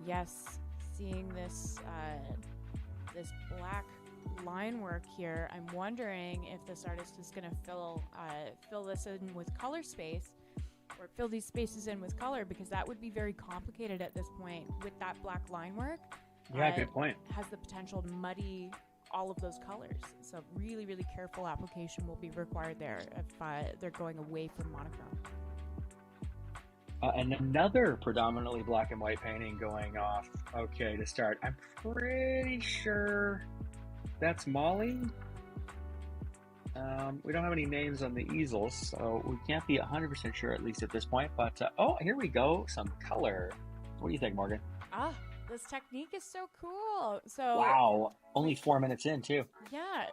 Yes, seeing this this black line work here, I'm wondering if this artist is going to fill this in with color space, or fill these spaces in with color, because that would be very complicated at this point with that black line work. Yeah, good point. Has the potential to muddy all of those colors. So really, really careful application will be required there if they're going away from monochrome. And another predominantly black and white painting going off. Okay, to start. I'm pretty sure that's Molly. We don't have any names on the easels, so we can't be 100% sure, at least at this point. But, oh, here we go. Some color. What do you think, Morgan? This technique is so cool. So wow, only 4 minutes in, too. Yeah,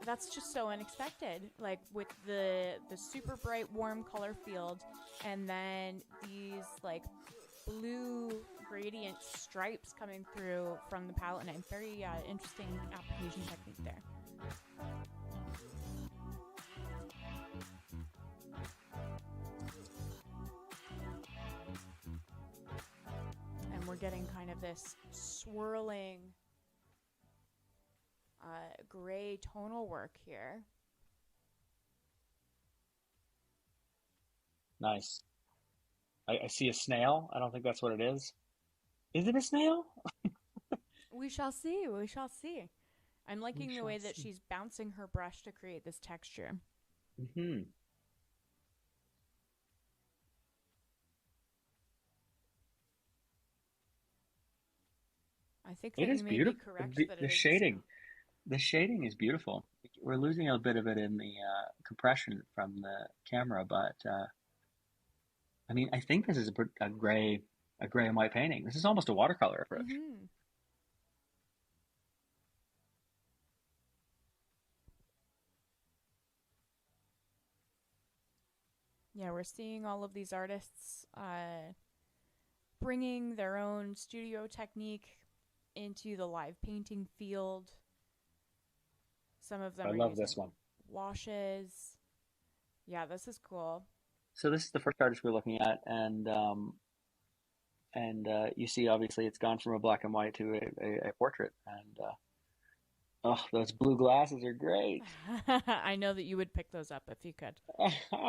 that's just so unexpected. Like with the super bright warm color field, and then these like blue gradient stripes coming through from the palette knife. Very interesting application technique there. And we're getting kind of this swirling gray tonal work here. Nice. I see a snail. I don't think that's what it is. Is it a snail? We shall see. We shall see. I'm liking the way that she's bouncing her brush to create this texture. Mm-hmm. I think that It is you may beautiful. be correct that The shading. The shading is beautiful. We're losing a bit of it in the compression from the camera, but I mean, I think this is a gray and white painting. This is almost a watercolor approach. Mm-hmm. Yeah, we're seeing all of these artists bringing their own studio technique into the live painting field. Some of them I are love using this one. washes. Yeah, this is cool. So this is the first artist we're looking at, and you see, obviously, it's gone from a black and white to a portrait, and oh, those blue glasses are great. I know that you would pick those up if you could.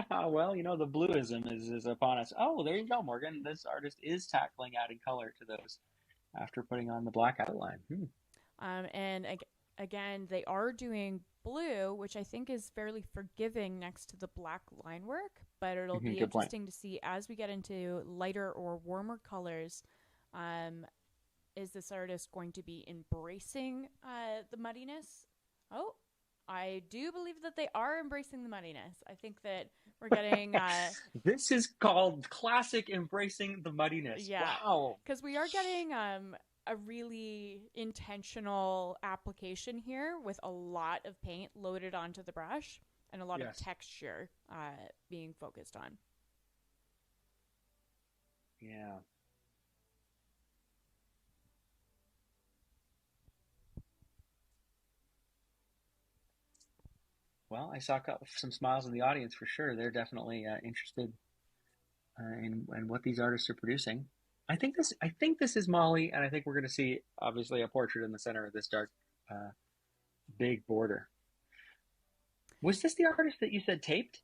Well, you know, the bluism is upon us. Oh, there you go, Morgan. This artist is tackling adding color to those after putting on the black outline. And again, they are doing blue, which I think is fairly forgiving next to the black line work, but it'll be interesting to see as we get into lighter or warmer colors. Is this artist going to be embracing the muddiness? Oh, I do believe that they are embracing the muddiness. I think that we're getting... This is called classic embracing the muddiness. Yeah, wow. Because we are getting a really intentional application here with a lot of paint loaded onto the brush and a lot of texture being focused on. Yeah. Well, I saw some smiles in the audience for sure. They're definitely interested in what these artists are producing. I think this is Molly, and I think we're going to see obviously a portrait in the center of this dark, big border. Was this the artist that you said taped?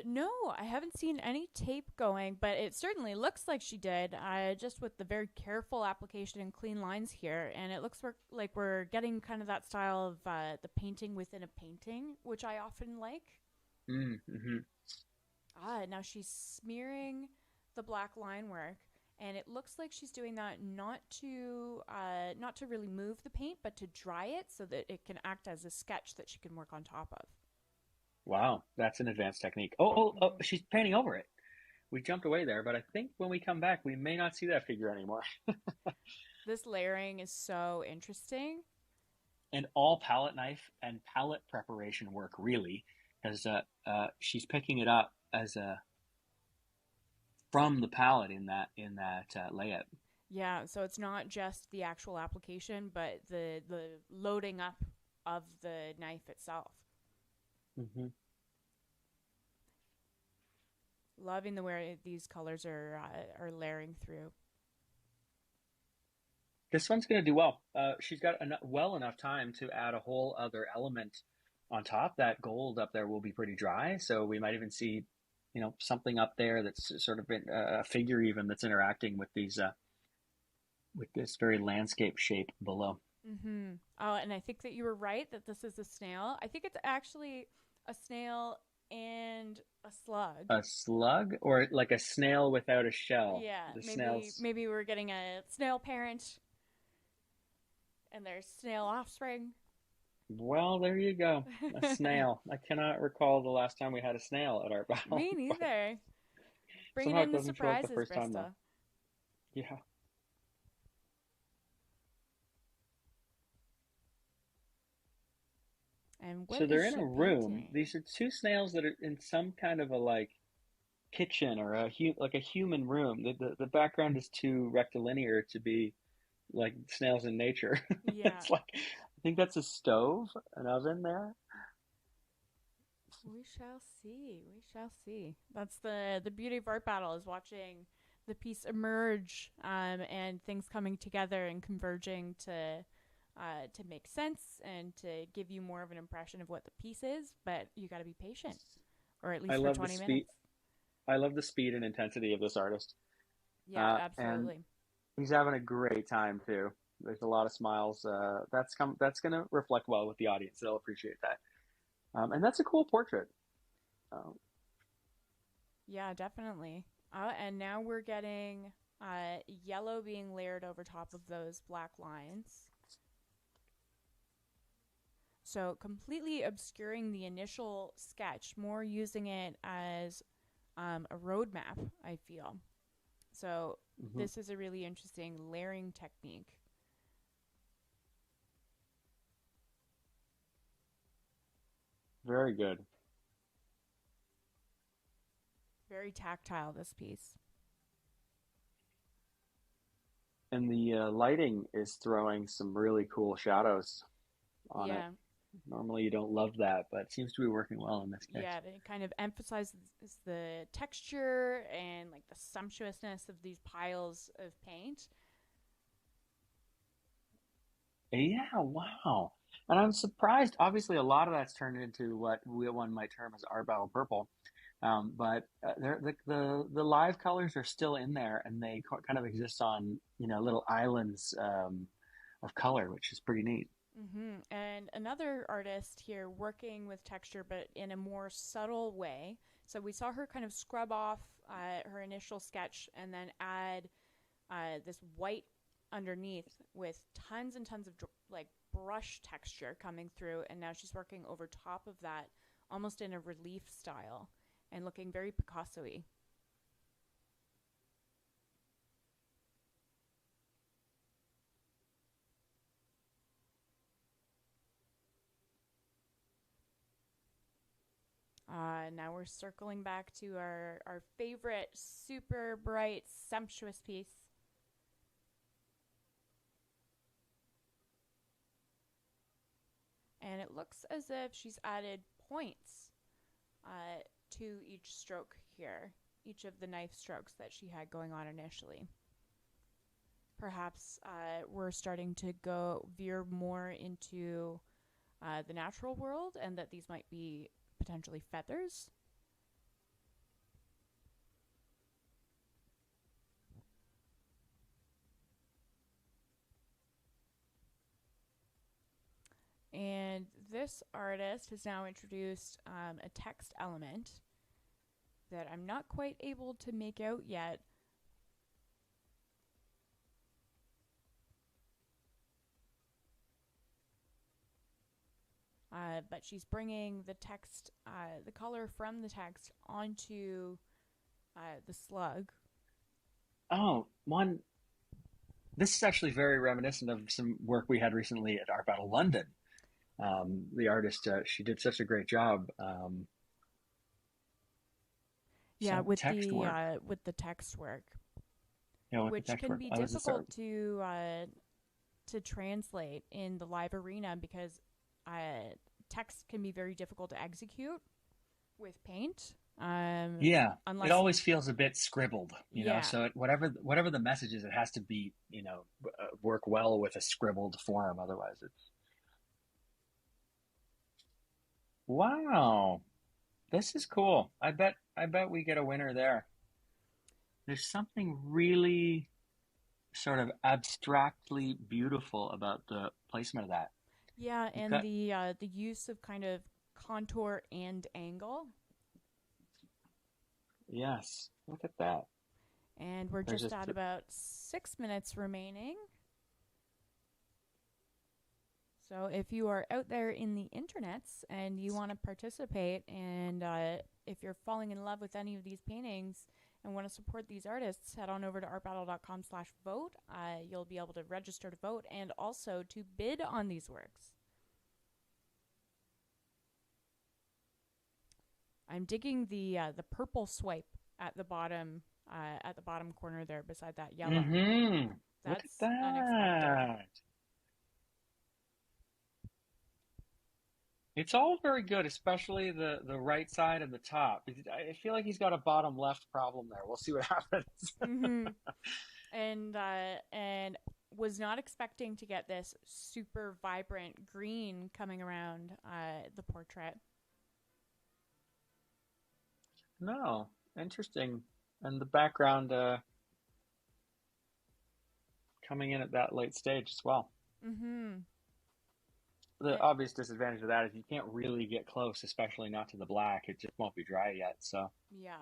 No, I haven't seen any tape going, but it certainly looks like she did. Just with the very careful application and clean lines here, and it looks like we're getting kind of that style of the painting within a painting, which I often like. Mm-hmm. Now she's smearing the black line work, and it looks like she's doing that not to really move the paint, but to dry it so that it can act as a sketch that she can work on top of. Wow, that's an advanced technique. Oh, she's painting over it. We jumped away there, but I think when we come back, we may not see that figure anymore. This layering is so interesting. And all palette knife and palette preparation work, really, because she's picking it up as from the palette in that layout. Yeah, so it's not just the actual application, but the loading up of the knife itself. Mm-hmm. Loving the way these colors are layering through. This one's going to do well. She's got well enough time to add a whole other element on top. That gold up there will be pretty dry, so we might even see, something up there that's sort of a figure even that's interacting with these with this very landscape shape below. Mm-hmm. Oh, and I think that you were right that this is a snail. I think it's actually a snail and a slug. A slug, or like a snail without a shell? Yeah, The snails. maybe we're getting a snail parent and their snail offspring. Well, there you go. A snail. I cannot recall the last time we had a snail at our battle. Me neither. Bringing somehow in it the doesn't feel like the surprises, first time, though. Brista. Yeah. And what So they're is in she a room. painting? These are two snails that are in some kind of a like kitchen or like a human room. The background is too rectilinear to be like snails in nature. Yeah. It's like I think that's a stove, an oven there. We shall see. We shall see. That's the beauty of art battle, is watching the piece emerge, and things coming together and converging to make sense and to give you more of an impression of what the piece is. But you got to be patient, or at least I for love the 20 speed. minutes. I love the speed and intensity of this artist. Yeah, And absolutely. he's having a great time too. There's a lot of smiles. That's going to reflect well with the audience. They'll appreciate that. And that's a cool portrait. Yeah, definitely. And now we're getting yellow being layered over top of those black lines. So completely obscuring the initial sketch, more using it as a roadmap, I feel. So this is a really interesting layering technique. Very good. Very tactile, this piece. And the lighting is throwing some really cool shadows on it. Normally you don't love that, but it seems to be working well in this case. Yeah, it kind of emphasizes the texture and like the sumptuousness of these piles of paint. Yeah, wow. And I'm surprised. Obviously, a lot of that's turned into what one might term as art battle purple. But the live colors are still in there, and they kind of exist on little islands of color, which is pretty neat. And another artist here working with texture, but in a more subtle way. So we saw her kind of scrub off her initial sketch and then add this white underneath with tons and tons of like brush texture coming through, and now she's working over top of that almost in a relief style and looking very Picasso-y. Now we're circling back to our favorite super bright, sumptuous piece. And it looks as if she's added points to each stroke here, each of the knife strokes that she had going on initially. Perhaps we're starting to veer more into the natural world, and that these might be potentially feathers. And this artist has now introduced a text element that I'm not quite able to make out yet. But she's bringing the text, the color from the text onto the slug. Oh, this is actually very reminiscent of some work we had recently at Art Battle London. The artist, she did such a great job. Yeah, with the text work, which can be difficult to translate in the live arena because text can be very difficult to execute with paint. Yeah, it Unless, always feels a bit scribbled, yeah, so whatever the message is, it has to be, work well with a scribbled form. Otherwise, it's wow. This is cool. I bet we get a winner there. There's something really sort of abstractly beautiful about the placement of that. yeah, You've and got the use of kind of contour and angle. yes, look at that. And we're There's just just at about 6 minutes remaining. So if you are out there in the internets and you want to participate, and if you're falling in love with any of these paintings and want to support these artists, head on over to artbattle.com/vote. You'll be able to register to vote and also to bid on these works. I'm digging the purple swipe at the bottom corner there beside that yellow. mm-hmm. Look at That's unexpected. that. It's all very good, especially the right side and the top. I feel like he's got a bottom left problem there. We'll see what happens. Mm-hmm. And was not expecting to get this super vibrant green coming around the portrait. No, interesting. And the background coming in at that late stage as well. Mm-hmm. The obvious disadvantage of that is you can't really get close, especially not to the black. It just won't be dry yet. So Yeah.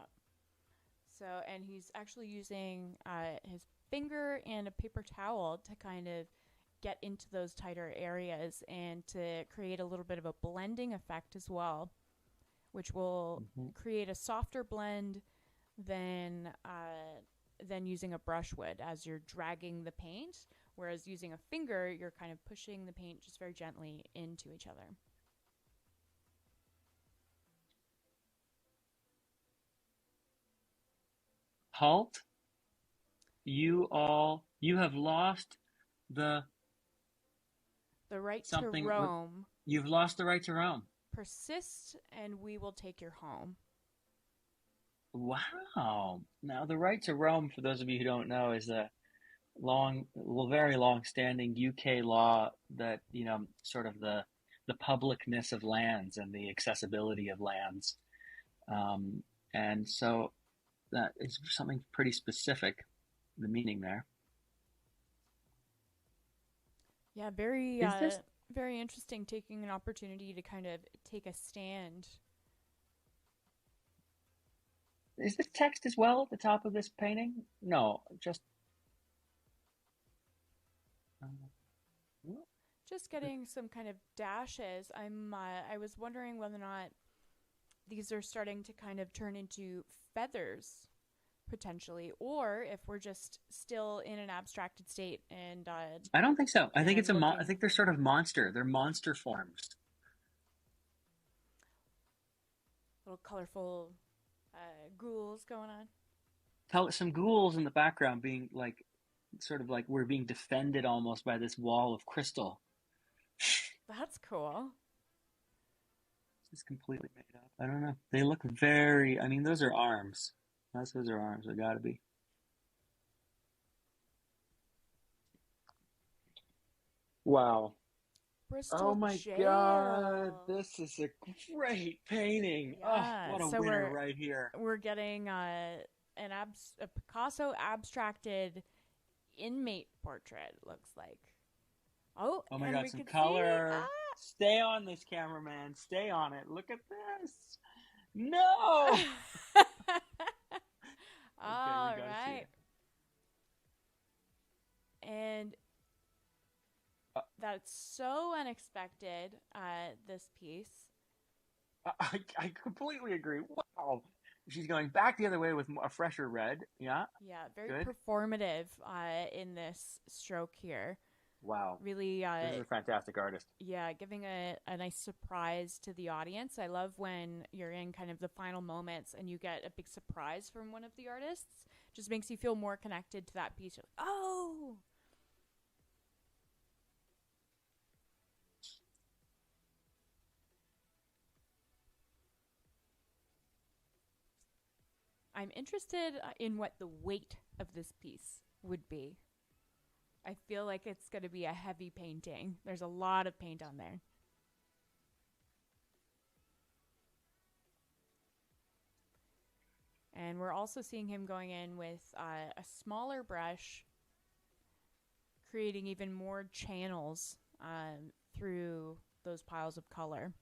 So, and he's actually using his finger and a paper towel to kind of get into those tighter areas and to create a little bit of a blending effect as well, which will create a softer blend than using a brush would as you're dragging the paint. Whereas using a finger, you're kind of pushing the paint just very gently into each other. halt. You have lost the right something. to roam. You've lost the right to roam. Persist, and we will take your home. Wow. Now, the right to roam, for those of you who don't know, is a very long-standing UK law that, sort of the publicness of lands and the accessibility of lands. And so that is something pretty specific, the meaning there. Yeah, very interesting, taking an opportunity to kind of take a stand. Is this text as well at the top of this painting? No, just getting some kind of dashes. I was wondering whether or not these are starting to kind of turn into feathers potentially, or if we're just still in an abstracted state. And I don't think so. I think it's I think they're sort of monster. They're monster forms. Little colorful ghouls going on. Some ghouls in the background being like, sort of like we're being defended almost by this wall of crystal. That's cool. It's completely made up. I don't know. They look very, those are arms. Those are arms. They gotta be. Wow. Bristol oh my Jail. God. This is a great painting. Yeah. Oh, what a So winner right here. We're getting a Picasso abstracted inmate portrait, looks like. Oh my God, some color. Stay on this, cameraman. Stay on it. Look at this. No! All right. And that's so unexpected, this piece. I completely agree. Wow. She's going back the other way with a fresher red. Yeah. Yeah, very good. Performative in this stroke here. Wow. Really, this is a fantastic artist. Yeah, giving a nice surprise to the audience. I love when you're in kind of the final moments and you get a big surprise from one of the artists. Just makes you feel more connected to that piece. You're like, oh! I'm interested in what the weight of this piece would be. I feel like it's going to be a heavy painting. There's a lot of paint on there. And we're also seeing him going in with a smaller brush, creating even more channels through those piles of color.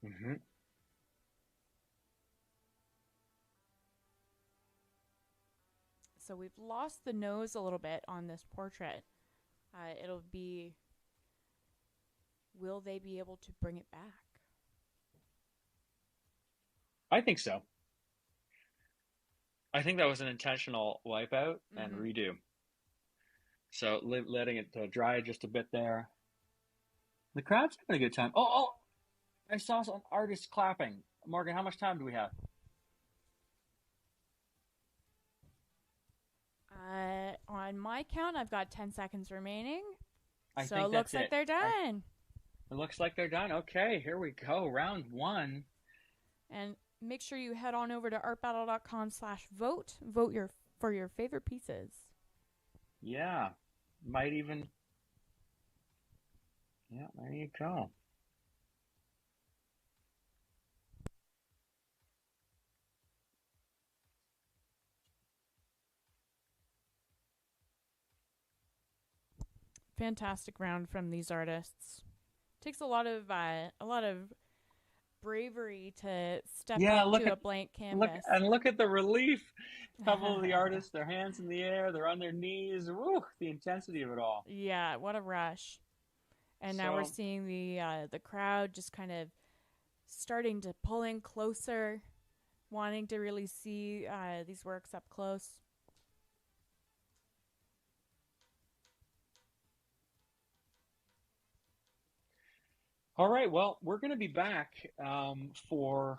Mm-hmm. So we've lost the nose a little bit on this portrait. It'll be, will they be able to bring it back? I think so. I think that was an intentional wipeout and redo. So letting it dry just a bit there. The crowd's having a good time. Oh, I saw some artists clapping. Morgan, how much time do we have? On my count, I've got 10 seconds remaining. So it looks like they're done. It looks like they're done. Okay, here we go. Round 1. And make sure you head on over to artbattle.com/vote. Vote for your favorite pieces. Yeah. Might even... Yeah, there you go. Fantastic round from these artists. Takes a lot of bravery to step up to a blank canvas. Look at the relief. A couple of the artists, their hands in the air, they're on their knees. Woo, the intensity of it all. Yeah, what a rush. And now we're seeing the crowd just kind of starting to pull in closer, wanting to really see these works up close. All right, well, we're going to be back for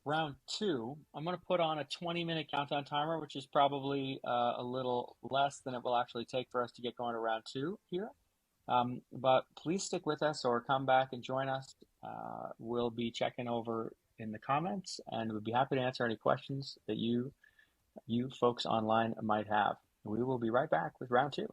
round 2. I'm going to put on a 20-minute countdown timer, which is probably a little less than it will actually take for us to get going to round 2 here. But please stick with us or come back and join us. We'll be checking over in the comments, and we'll be happy to answer any questions that you folks online might have. We will be right back with round 2.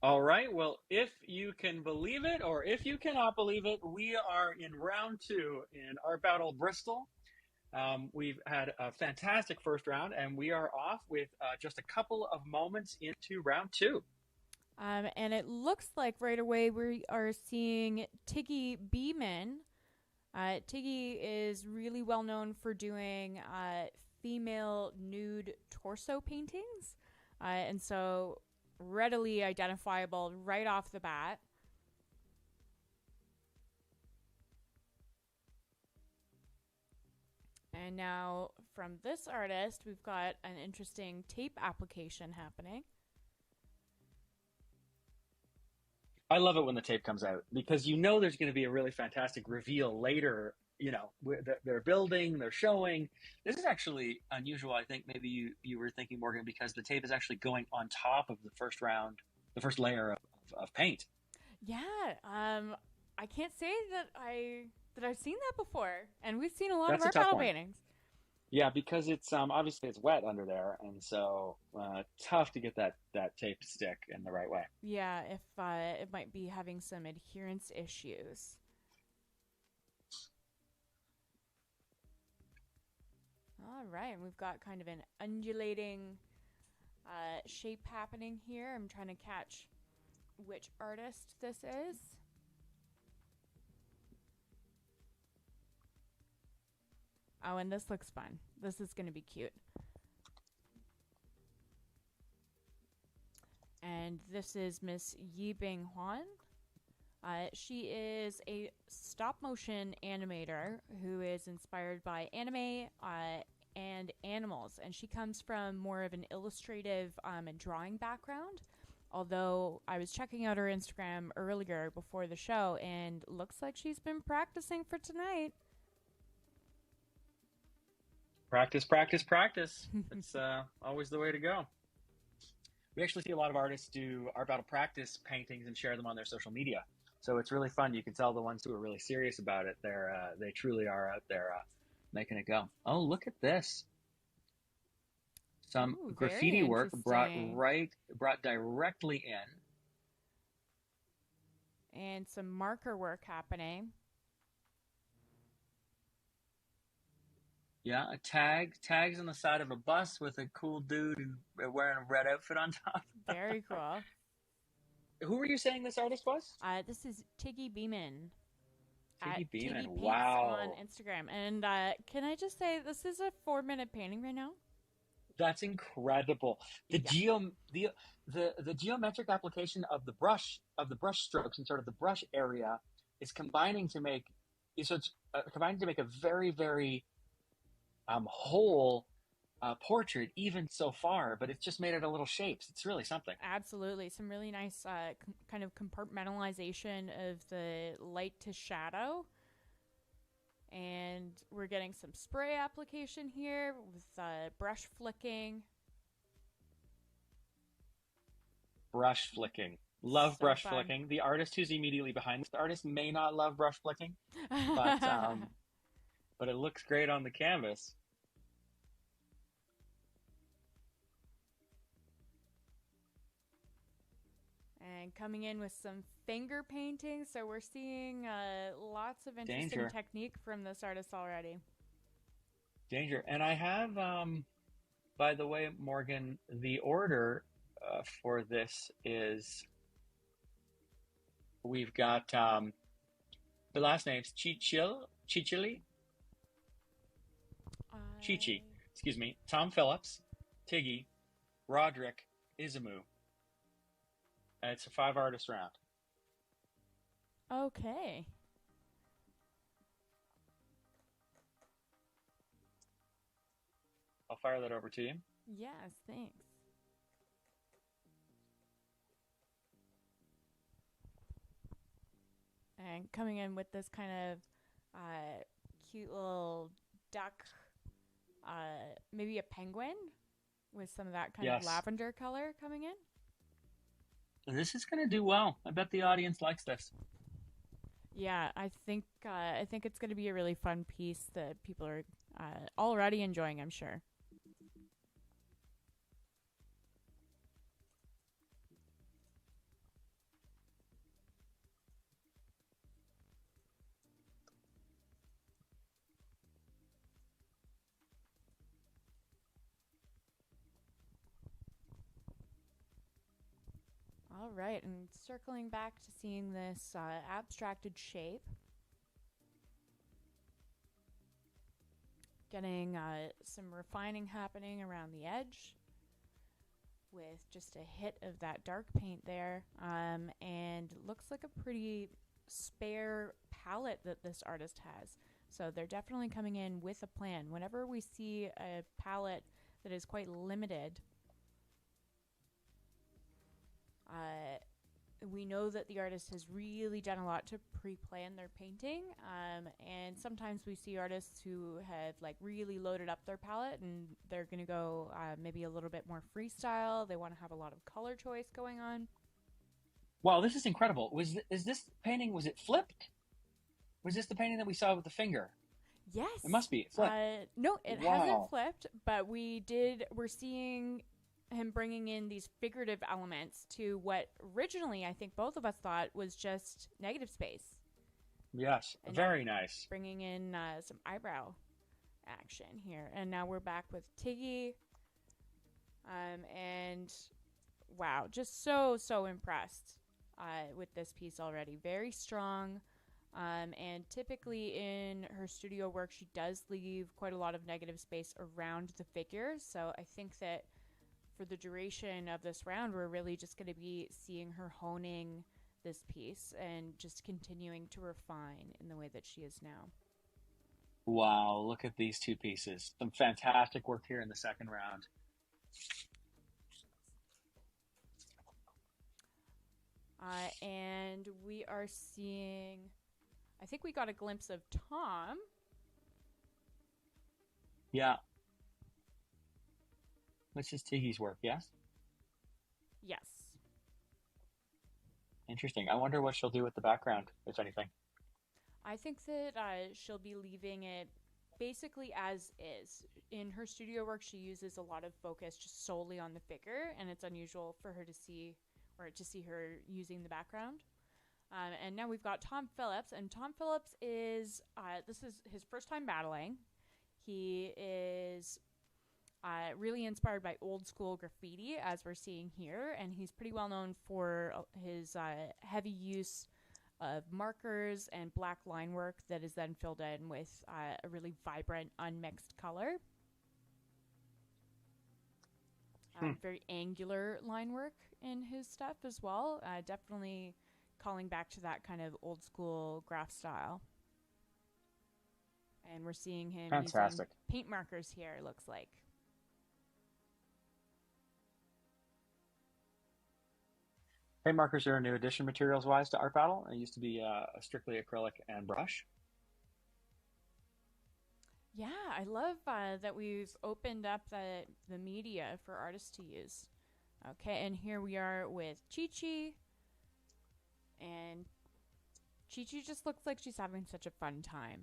All right. Well, if you can believe it or if you cannot believe it, we are in round 2 in our Battle Bristol. We've had a fantastic first round, and we are off with just a couple of moments into round 2. And it looks like right away we are seeing Tiggy Beeman. Tiggy is really well known for doing female nude torso paintings, and so readily identifiable right off the bat. And now from this artist, we've got an interesting tape application happening. I love it when the tape comes out because you know there's going to be a really fantastic reveal later. You know, they're building, they're showing. This is actually unusual. I think maybe you were thinking, Morgan, because the tape is actually going on top of the first round, the first layer of paint. Yeah, I can't say that I've seen that before, and we've seen a lot of our battle paintings. Yeah, because it's obviously it's wet under there, and so tough to get that tape to stick in the right way. Yeah, if it might be having some adherence issues. All right, and we've got kind of an undulating shape happening here. I'm trying to catch which artist this is. Oh, and this looks fun. This is going to be cute. And this is Miss Yibing Huan. She is a stop-motion animator who is inspired by anime and animals. And she comes from more of an illustrative and drawing background. Although I was checking out her Instagram earlier before the show, and looks like she's been practicing for tonight. Practice, practice, practice. It's always the way to go. We actually see a lot of artists do art battle practice paintings and share them on their social media. So it's really fun. You can tell the ones who are really serious about it. They truly are out there making it go. Oh, look at this. Some graffiti work brought directly in. And some marker work happening. Yeah, tags on the side of a bus with a cool dude wearing a red outfit on top. Very cool. Who were you saying this artist was? This is Tiggy Beeman. Tiggy Beeman, Tiggy wow. on Instagram. And can I just say, this is a 4-minute painting right now? That's incredible. The geometric application of the brush strokes and sort of the brush area is combining to make a very, very whole portrait even so far, but it's just made it a little shapes. It's really something. Absolutely. Some really nice kind of compartmentalization of the light to shadow. And we're getting some spray application here with brush flicking. Brush flicking. Love so brush flicking. The artist who's immediately behind this, the artist may not love brush flicking, but it looks great on the canvas. And coming in with some finger painting. So we're seeing lots of interesting technique from this artist already. Danger. And I have, by the way, Morgan, the order for this is, we've got the last name's Chichi, excuse me, Tom Phillips, Tiggy, Roderick, Izumu. And it's a 5-artist round. Okay. I'll fire that over to you. Yes, thanks. And coming in with this kind of cute little duck, maybe a penguin with some of that kind of lavender color coming in. This is going to do well. I bet the audience likes this. Yeah, I think it's going to be a really fun piece that people are already enjoying, I'm sure. All right, and circling back to seeing this abstracted shape. Getting some refining happening around the edge with just a hit of that dark paint there. And looks like a pretty spare palette that this artist has. So they're definitely coming in with a plan. Whenever we see a palette that is quite limited, we know that the artist has really done a lot to pre-plan their painting, and sometimes we see artists who have like really loaded up their palette and they're going to go maybe a little bit more freestyle. They want to have a lot of color choice going on. Wow, this is incredible. Is this painting, was it flipped? Was this the painting that we saw with the finger? Yes. It must be flipped. No, it Wow. hasn't flipped, but we're seeing him bringing in these figurative elements to what originally I think both of us thought was just negative space. Yes, And very nice. Bringing in some eyebrow action here. And now we're back with Tiggy. And wow, just so impressed with this piece already. Very strong. And typically in her studio work, she does leave quite a lot of negative space around the figure. So I think that for the duration of this round, we're really just going to be seeing her honing this piece and just continuing to refine in the way that she is now. Wow, look at these two pieces. Some fantastic work here in the second round. And we are seeing, I think we got a glimpse of Tom. Yeah. This is Tiggy's work, yes? Yes. Interesting. I wonder what she'll do with the background, if anything. I think that she'll be leaving it basically as is. In her studio work, she uses a lot of focus just solely on the figure, and it's unusual for her to see, or to see her using the background. And now we've got Tom Phillips, and Tom Phillips is, this is his first time battling. He is really inspired by old school graffiti, as we're seeing here, and he's pretty well known for his heavy use of markers and black line work that is then filled in with a really vibrant, unmixed color. Very angular line work in his stuff as well. Definitely calling back to that kind of old school graph style. And we're seeing him using paint markers here, it looks like. Paint markers are a new addition materials-wise to Art Battle. It used to be strictly acrylic and brush. Yeah, I love that we've opened up the media for artists to use. Okay, and here we are with Chi-Chi. And Chi-Chi just looks like she's having such a fun time.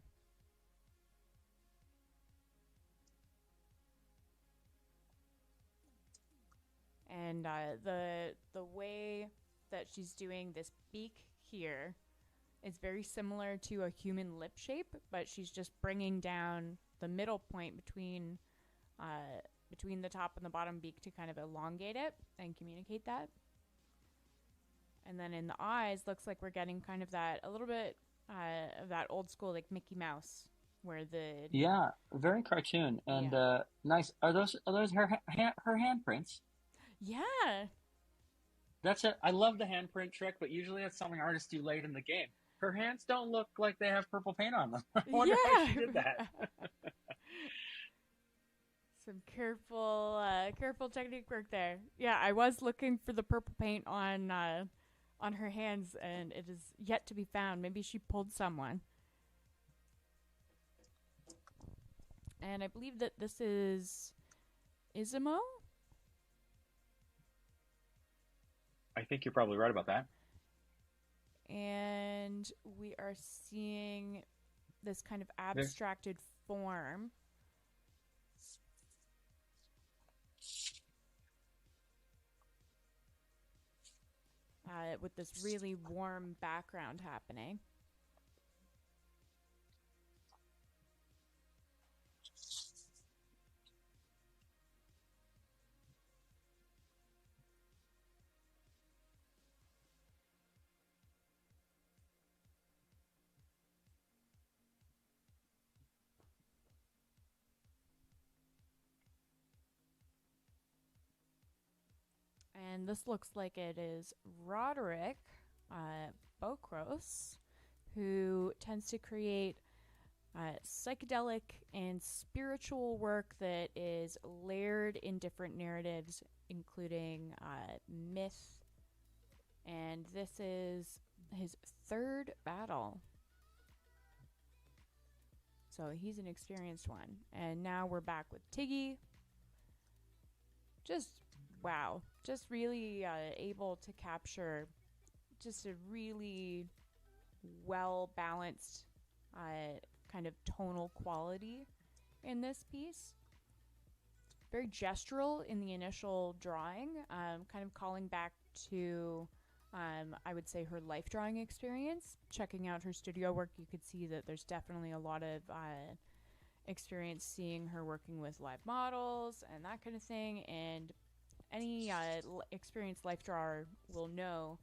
And the way that she's doing this beak here is very similar to a human lip shape, but she's just bringing down the middle point between the top and the bottom beak to kind of elongate it and communicate that. And then in the eyes, looks like we're getting kind of that, a little bit of that old school like Mickey Mouse, where the very cartoon and nice. Are those her handprints? Yeah. That's it. I love the handprint trick, but usually that's something artists do late in the game. Her hands don't look like they have purple paint on them. I wonder how she did that. Some careful technique work there. Yeah, I was looking for the purple paint on her hands, and it is yet to be found. Maybe she pulled someone. And I believe that this is Isimo. I think you're probably right about that. And we are seeing this kind of abstracted form. With this really warm background happening. And this looks like it is Roderick Bokros, who tends to create psychedelic and spiritual work that is layered in different narratives, including myth. And this is his third battle. So he's an experienced one. And now we're back with Tiggy. Just, wow. Just really able to capture just a really well-balanced kind of tonal quality in this piece. Very gestural in the initial drawing, kind of calling back to, I would say, her life drawing experience. Checking out her studio work, you could see that there's definitely a lot of experience seeing her working with live models and that kind of thing. And any experienced life drawer will know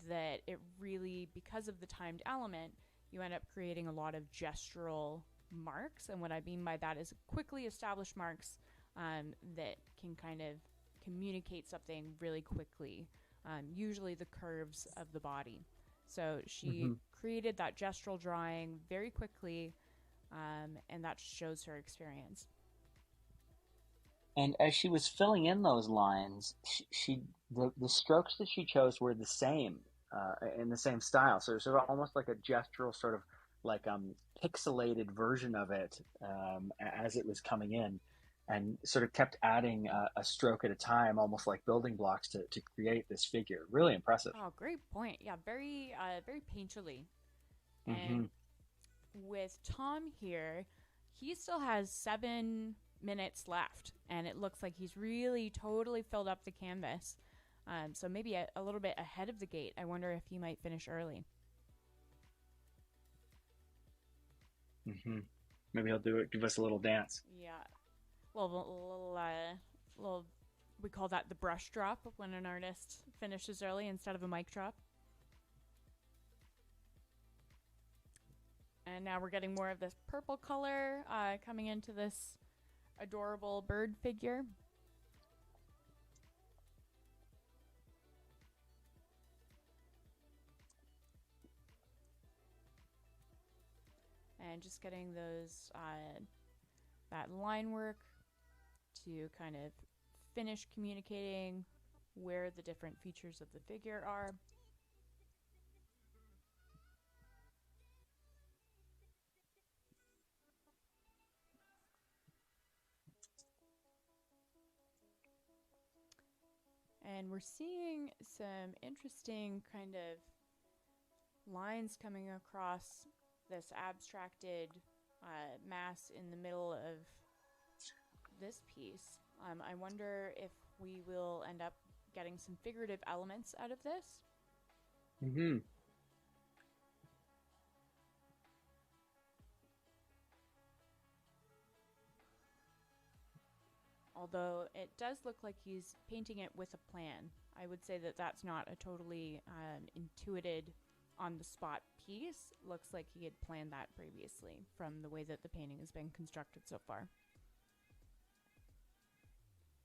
that it really, because of the timed element, you end up creating a lot of gestural marks. And what I mean by that is quickly established marks that can kind of communicate something really quickly, usually the curves of the body. So she created that gestural drawing very quickly, and that shows her experience. And as she was filling in those lines, the strokes that she chose were the same, in the same style. So it was sort of almost like a gestural sort of like pixelated version of it as it was coming in, and sort of kept adding a stroke at a time, almost like building blocks to create this figure. Really impressive. Oh, great point. Yeah, very painterly. And with Tom here, he still has 7 minutes left, and it looks like he's really totally filled up the canvas. So maybe a little bit ahead of the gate. I wonder if he might finish early. Maybe he'll give us a little dance. Yeah. Little, we call that the brush drop when an artist finishes early instead of a mic drop. And now we're getting more of this purple color coming into this adorable bird figure. And just getting those, that line work to kind of finish communicating where the different features of the figure are. And we're seeing some interesting kind of lines coming across this abstracted mass in the middle of this piece. I wonder if we will end up getting some figurative elements out of this. Although it does look like he's painting it with a plan. I would say that that's not a totally intuited on-the-spot piece. Looks like he had planned that previously from the way that the painting has been constructed so far.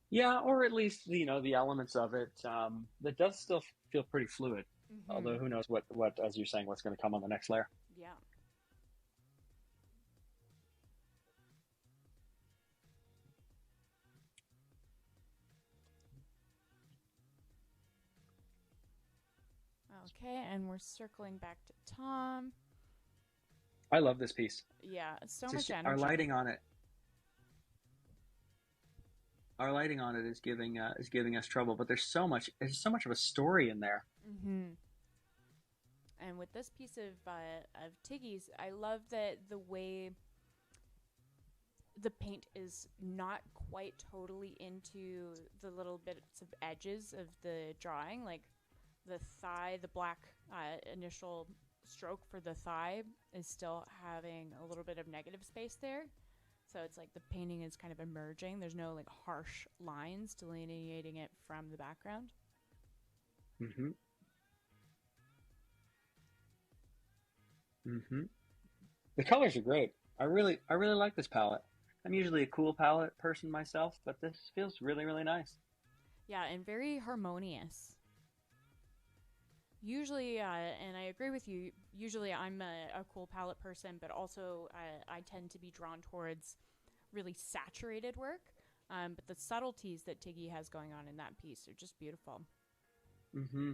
Yeah, or at least, the elements of it, that does still feel pretty fluid. Although who knows what, as you're saying, what's going to come on the next layer. Yeah. Okay, and we're circling back to Tom. I love this piece. Yeah, so Just much energy. Our lighting on it is giving us trouble, but there's so much of a story in there. And with this piece of Tiggy's, I love that the way the paint is not quite totally into the little bits of edges of the drawing, like the thigh, the black initial stroke for the thigh is still having a little bit of negative space there. So it's like the painting is kind of emerging. There's no like harsh lines delineating it from the background. The colors are great. I really like this palette. I'm usually a cool palette person myself, but this feels really, really nice. Yeah, and very harmonious. Usually, and I agree with you, usually I'm a cool palette person, but also I tend to be drawn towards really saturated work. But the subtleties that Tiggy has going on in that piece are just beautiful. Mm-hmm.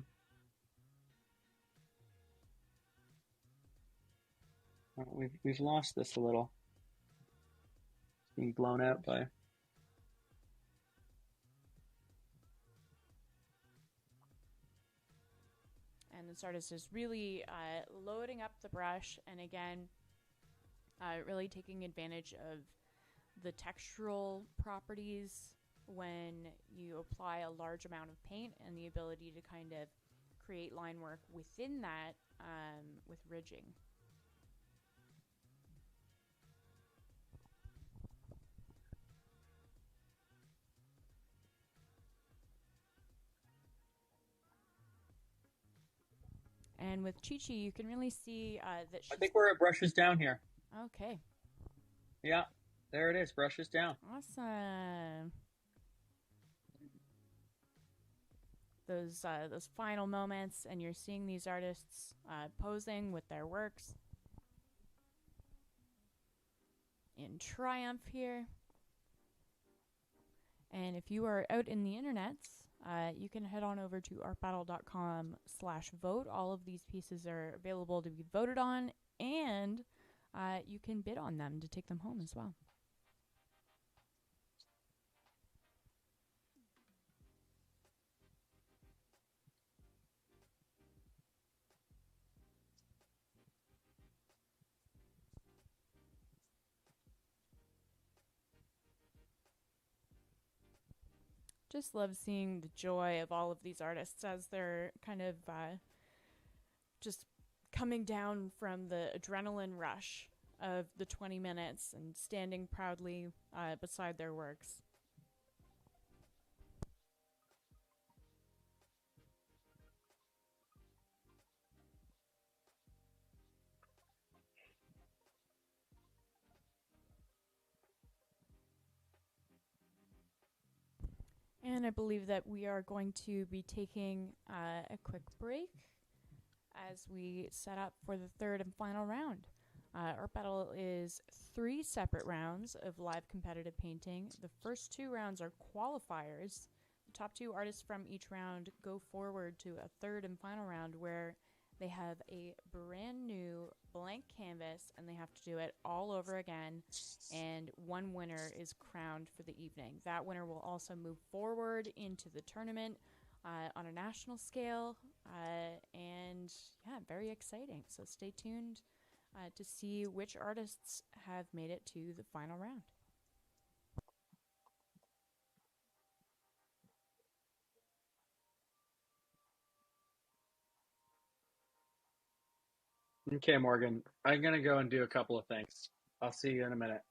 We've lost this a little. It's being blown out by. And this artist is really loading up the brush, and again, really taking advantage of the textural properties when you apply a large amount of paint, and the ability to kind of create line work within that with ridging. And with Chi Chi, you can really see that she's... I think we're at brushes down here. Okay. Yeah, there it is, brushes down. Awesome. Those final moments, and you're seeing these artists posing with their works in triumph here. And if you are out in the internets, you can head on over to artbattle.com/vote. All of these pieces are available to be voted on, and you can bid on them to take them home as well. Just love seeing the joy of all of these artists as they're kind of just coming down from the adrenaline rush of the 20 minutes and standing proudly beside their works. And I believe that we are going to be taking a quick break as we set up for the third and final round. Art Battle is 3 separate rounds of live competitive painting. The first 2 rounds are qualifiers. The top 2 artists from each round go forward to a third and final round where they have a brand new blank canvas and they have to do it all over again, and one winner is crowned for the evening. That winner will also move forward into the tournament on a national scale, and yeah, very exciting. So stay tuned to see which artists have made it to the final round. Okay, Morgan, I'm going to go and do a couple of things. I'll see you in a minute.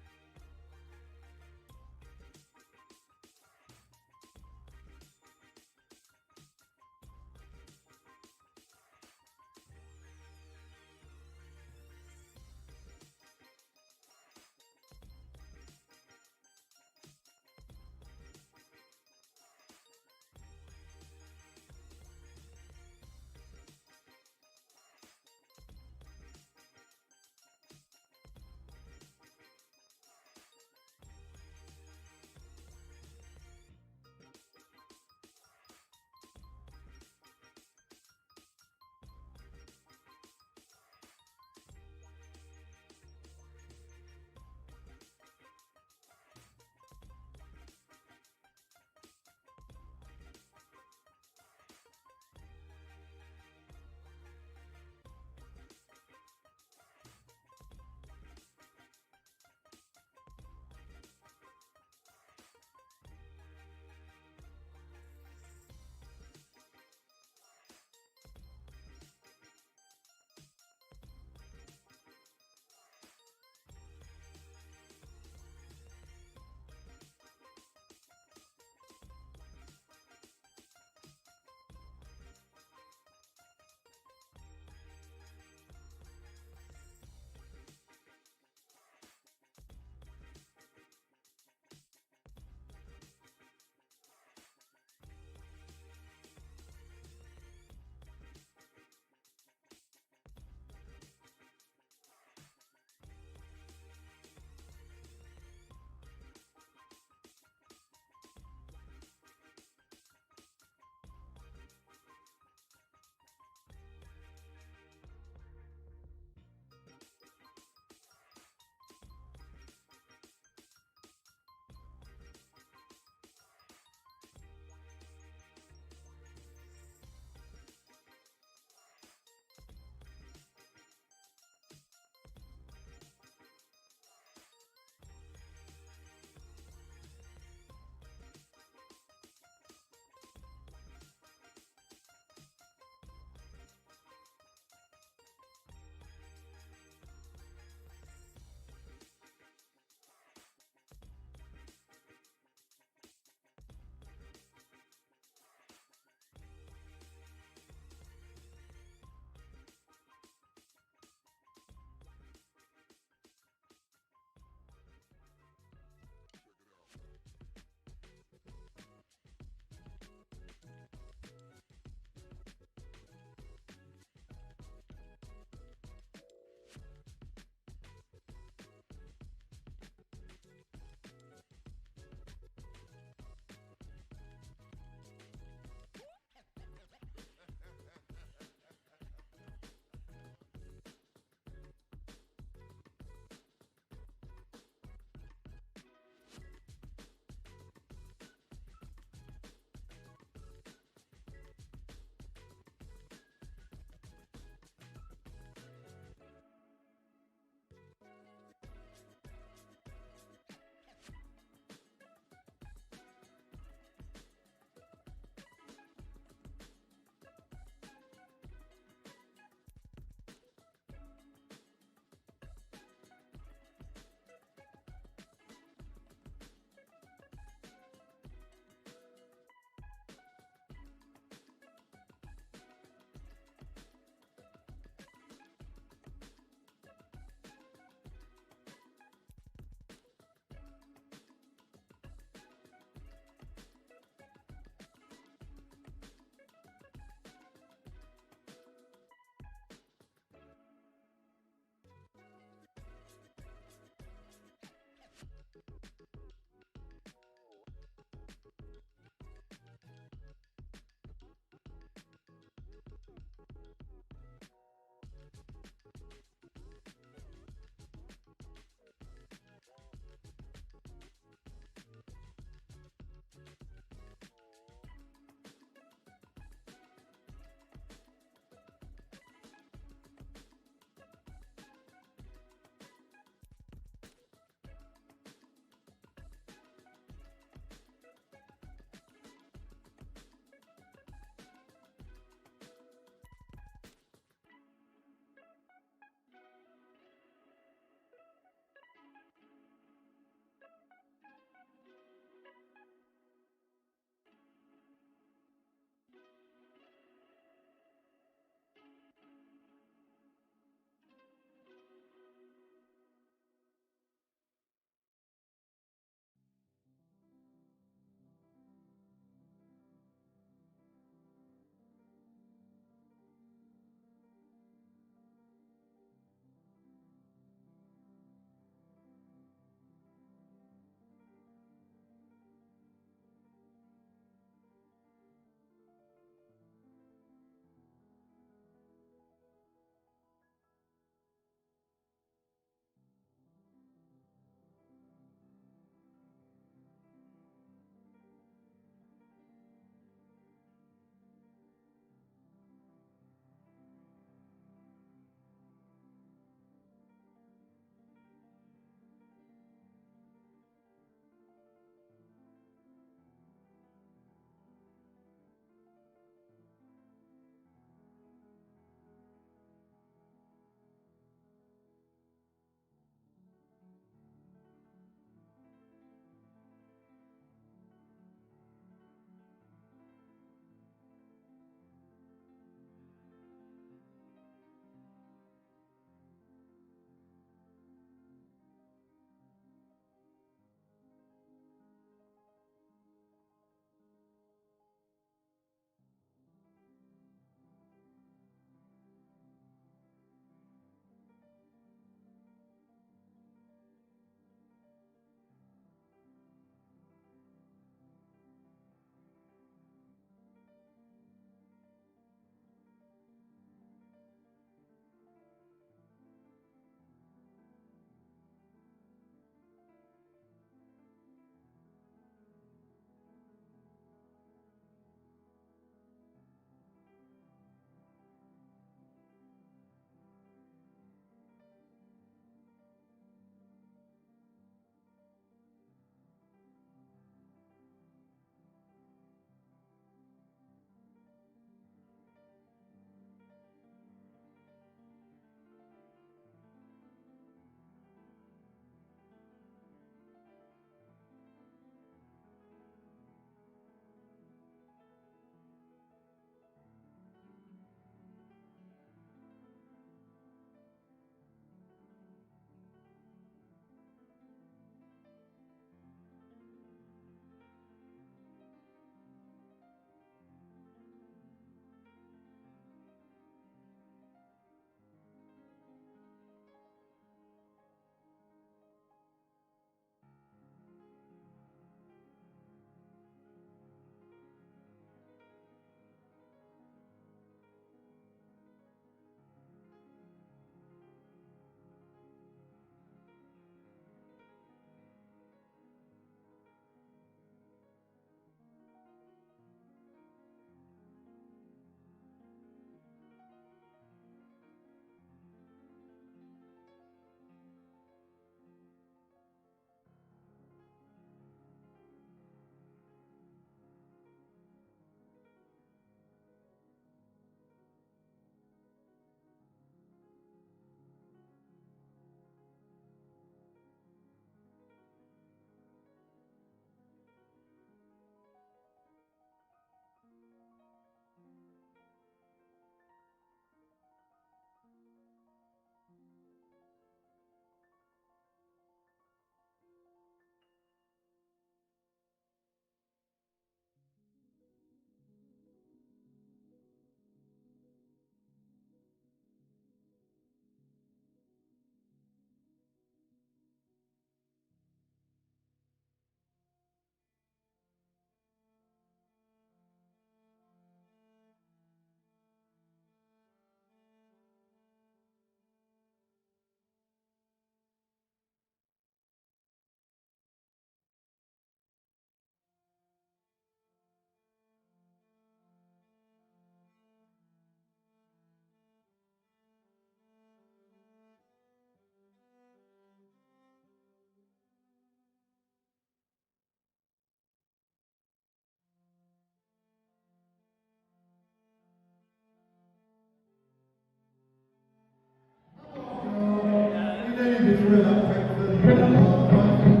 rid of that trick for the last time.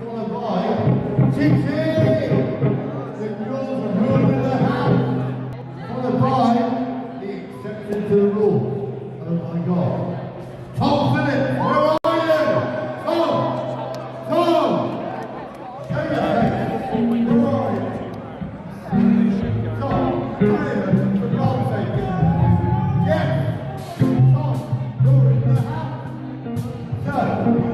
Followed by Chichi! The girls are moving the house. Followed by the exception to the rule. Oh my God. Tom Phillips, where are you? Tom! Tom! Show your face. Where are you? Tom, brilliant, for God's sake. Yes! Tom, you're in the house. So,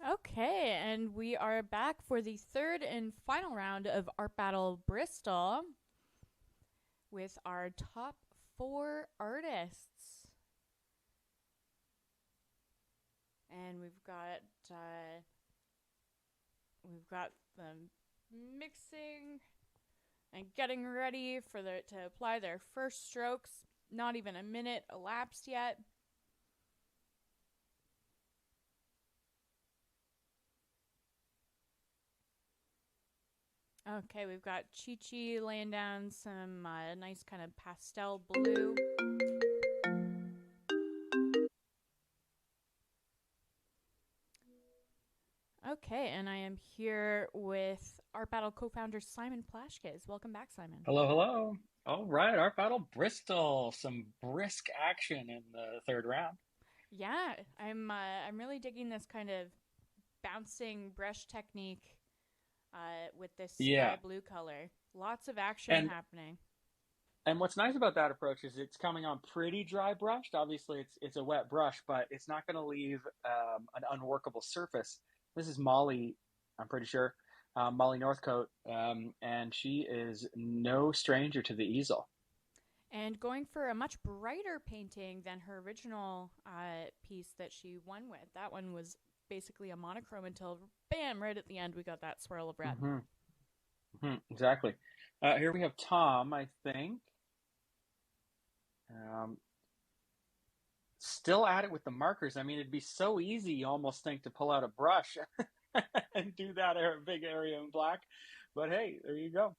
Okay, and we are back for the third and final round of Art Battle Bristol with our top 4 artists. And we've got them mixing and getting ready for to apply their first strokes. Not even a minute elapsed yet. Okay, we've got Chi-Chi laying down some nice kind of pastel blue. Okay, and I am here with Art Battle co-founder Simon Plashkes. Welcome back, Simon. Hello, hello. All right, Art Battle Bristol. Some brisk action in the third round. Yeah, I'm really digging this kind of bouncing brush technique with this sky blue color. Lots of action happening. And what's nice about that approach is it's coming on pretty dry brushed. Obviously, it's a wet brush, but it's not going to leave an unworkable surface. This is Molly, I'm pretty sure, Molly Northcote, and she is no stranger to the easel. And going for a much brighter painting than her original piece that she won with. That one was basically a monochrome until, bam, right at the end we got that swirl of red. Exactly. Here we have Tom, I think. Still at it with the markers. I mean, it'd be so easy, you almost think, to pull out a brush and do that big area in black. But hey, there you go.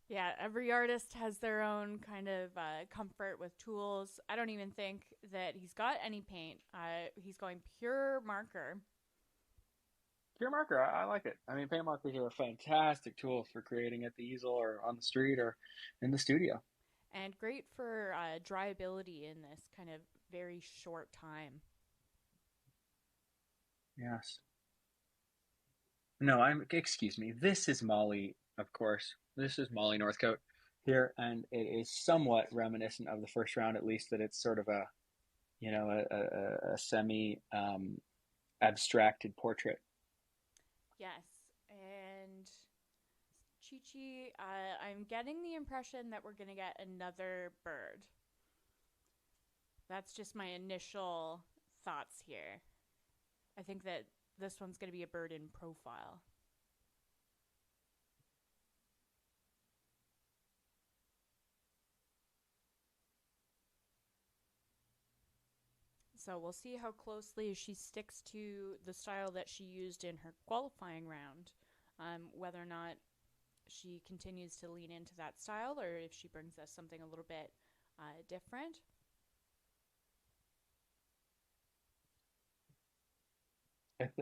Yeah, every artist has their own kind of comfort with tools. I don't even think that he's got any paint. He's going pure marker. Pure marker, I like it. I mean, paint markers are a fantastic tool for creating at the easel or on the street or in the studio. And great for dryability in this kind of very short time. Yes. No, excuse me. This is Molly, of course. This is Molly Northcote here, and it is somewhat reminiscent of the first round, at least, that it's sort of a semi abstracted portrait. Yes, and Chi-Chi, I'm getting the impression that we're going to get another bird. That's just my initial thoughts here. I think that this one's going to be a bird in profile. So we'll see how closely she sticks to the style that she used in her qualifying round, whether or not she continues to lean into that style or if she brings us something a little bit different.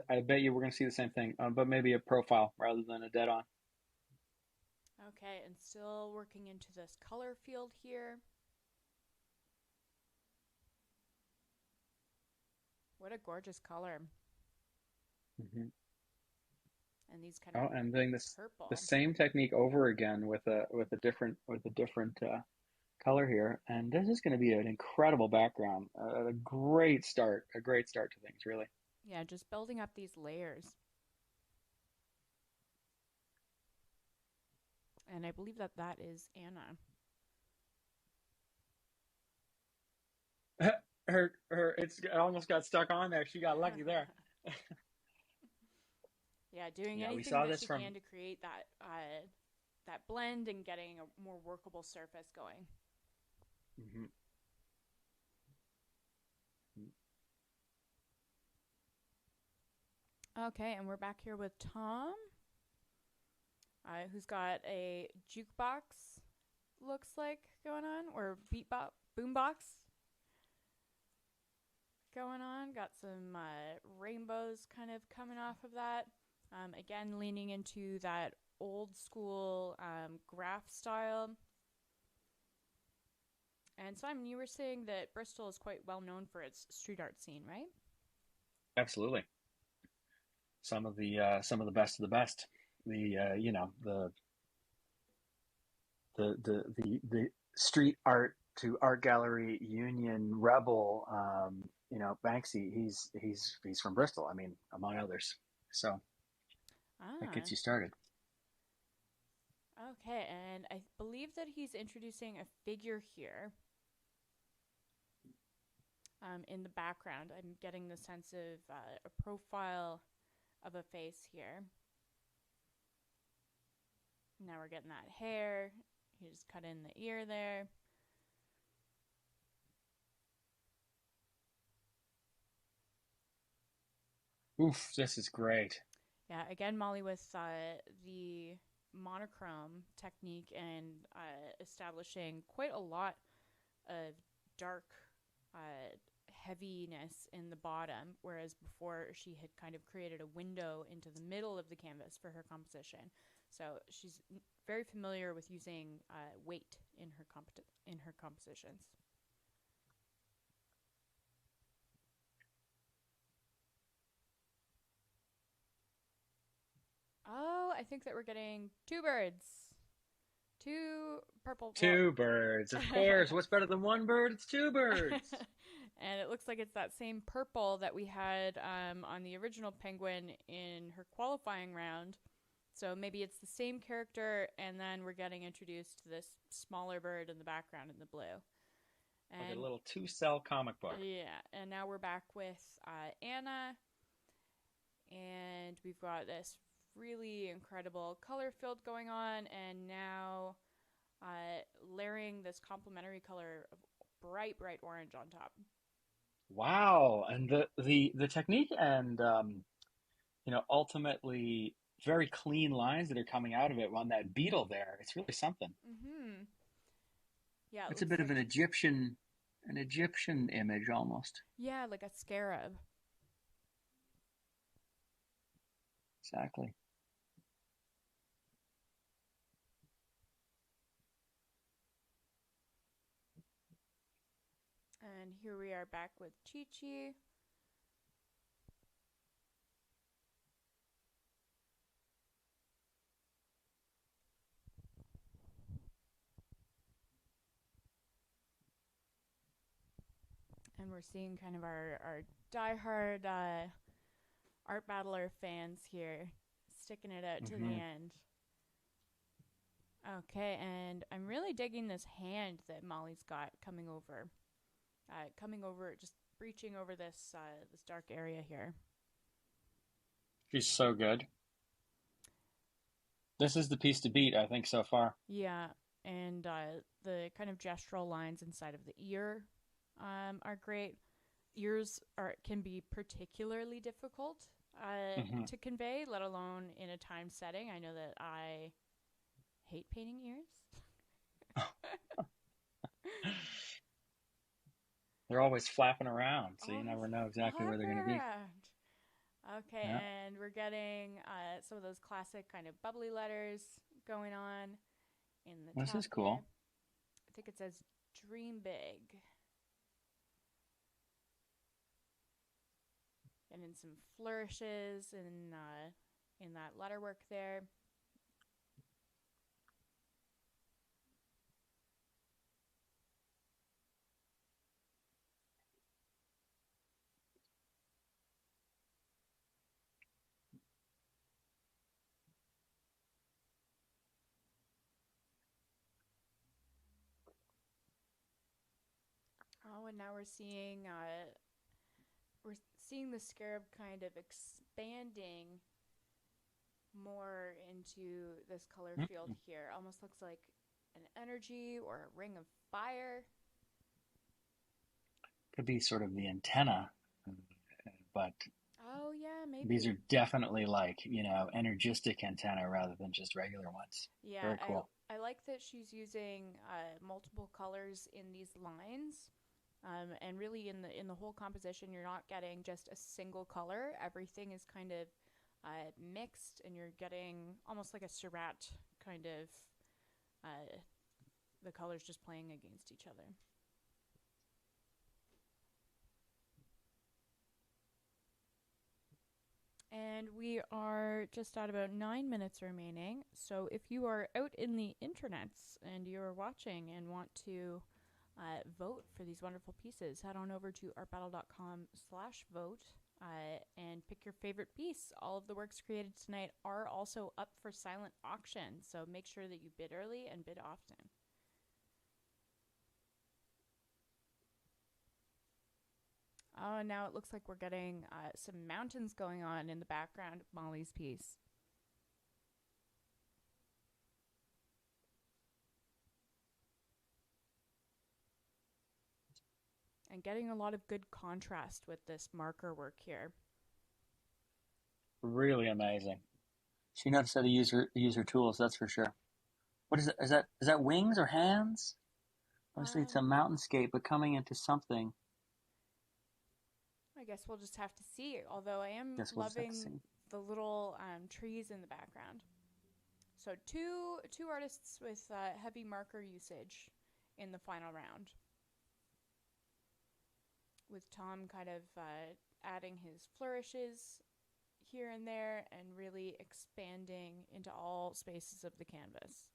I bet you we're going to see the same thing, but maybe a profile rather than a dead on. Okay, and still working into this color field here. What a gorgeous color. Mm-hmm. And these kind of and doing purple. the same technique over again with a different color here, and this is going to be an incredible background. A great start to things, really. Yeah, just building up these layers. And I believe that is Anna. It almost got stuck on there. She got lucky there. Yeah, doing anything that she can to create that blend and getting a more workable surface going. Mm-hmm. Okay, and we're back here with Tom, who's got a jukebox, looks like, going on, or boombox going on. Got some rainbows kind of coming off of that. Again, leaning into that old school graph style. And Simon, you were saying that Bristol is quite well known for its street art scene, right? Absolutely. Some of the best of the best. The street art to art gallery union rebel Banksy, he's from Bristol. I mean, among others. So that Ah, gets you started. okay, and I believe that he's introducing a figure here. In the background, I'm getting the sense of a profile of a face here. Now we're getting that hair. He just cut in the ear there. Oof, this is great. Yeah, again, Molly with the monochrome technique and establishing quite a lot of dark heaviness in the bottom, whereas before she had kind of created a window into the middle of the canvas for her composition. So she's very familiar with using weight in her compositions. Oh, I think that we're getting two birds. Two purple. Two birds, of course. What's better than one bird? It's two birds. And it looks like it's that same purple that we had on the original penguin in her qualifying round. So maybe it's the same character, and then we're getting introduced to this smaller bird in the background in the blue. Like a little 2-cell comic book. Yeah, and now we're back with Anna, and we've got this really incredible color field going on, and now layering this complementary color of bright orange on top. Wow, and the technique and ultimately very clean lines that are coming out of it on that beetle there. It's really something. Mm-hmm. Yeah, it's a bit of an Egyptian image almost. Yeah, like a scarab. Exactly. And here we are back with Chi-Chi. And we're seeing kind of our diehard Art Battler fans here sticking it out to the end. Okay, and I'm really digging this hand that Molly's got coming over, just breaching over this this dark area here. She's so good. This is the piece to beat, I think, so far. Yeah, and the kind of gestural lines inside of the ear are great. Ears can be particularly difficult to convey, let alone in a time setting. I know that I hate painting ears. They're always flapping around, so you never know exactly where they're going to be. Okay, yeah. And we're getting some of those classic kind of bubbly letters going on in the This top is cool. here. I think it says "Dream Big." And in some flourishes in that letterwork there. Oh, and now we're seeing the scarab kind of expanding more into this color field here. Almost looks like an energy or a ring of fire. Could be sort of the antenna, but oh yeah, maybe these are definitely like energistic antenna rather than just regular ones. Yeah, very cool. I like that she's using multiple colors in these lines. And really, in the whole composition, you're not getting just a single color. Everything is kind of mixed, and you're getting almost like a Surratt kind of the colors just playing against each other. And we are just at about 9 minutes remaining. So if you are out in the internets and you're watching and want to vote for these wonderful pieces. Head on over to artbattle.com/vote and pick your favorite piece. All of the works created tonight are also up for silent auction, so make sure that you bid early and bid often. Oh, now it looks like we're getting some mountains going on in the background of Molly's piece. And getting a lot of good contrast with this marker work here. Really amazing. She knows how to use her tools, that's for sure. What is it? Is that wings or hands? Obviously, it's a mountainscape, but coming into something. I guess we'll just have to see. Although I am loving the little trees in the background. So two artists with heavy marker usage in the final round, with Tom kind of adding his flourishes here and there and really expanding into all spaces of the canvas.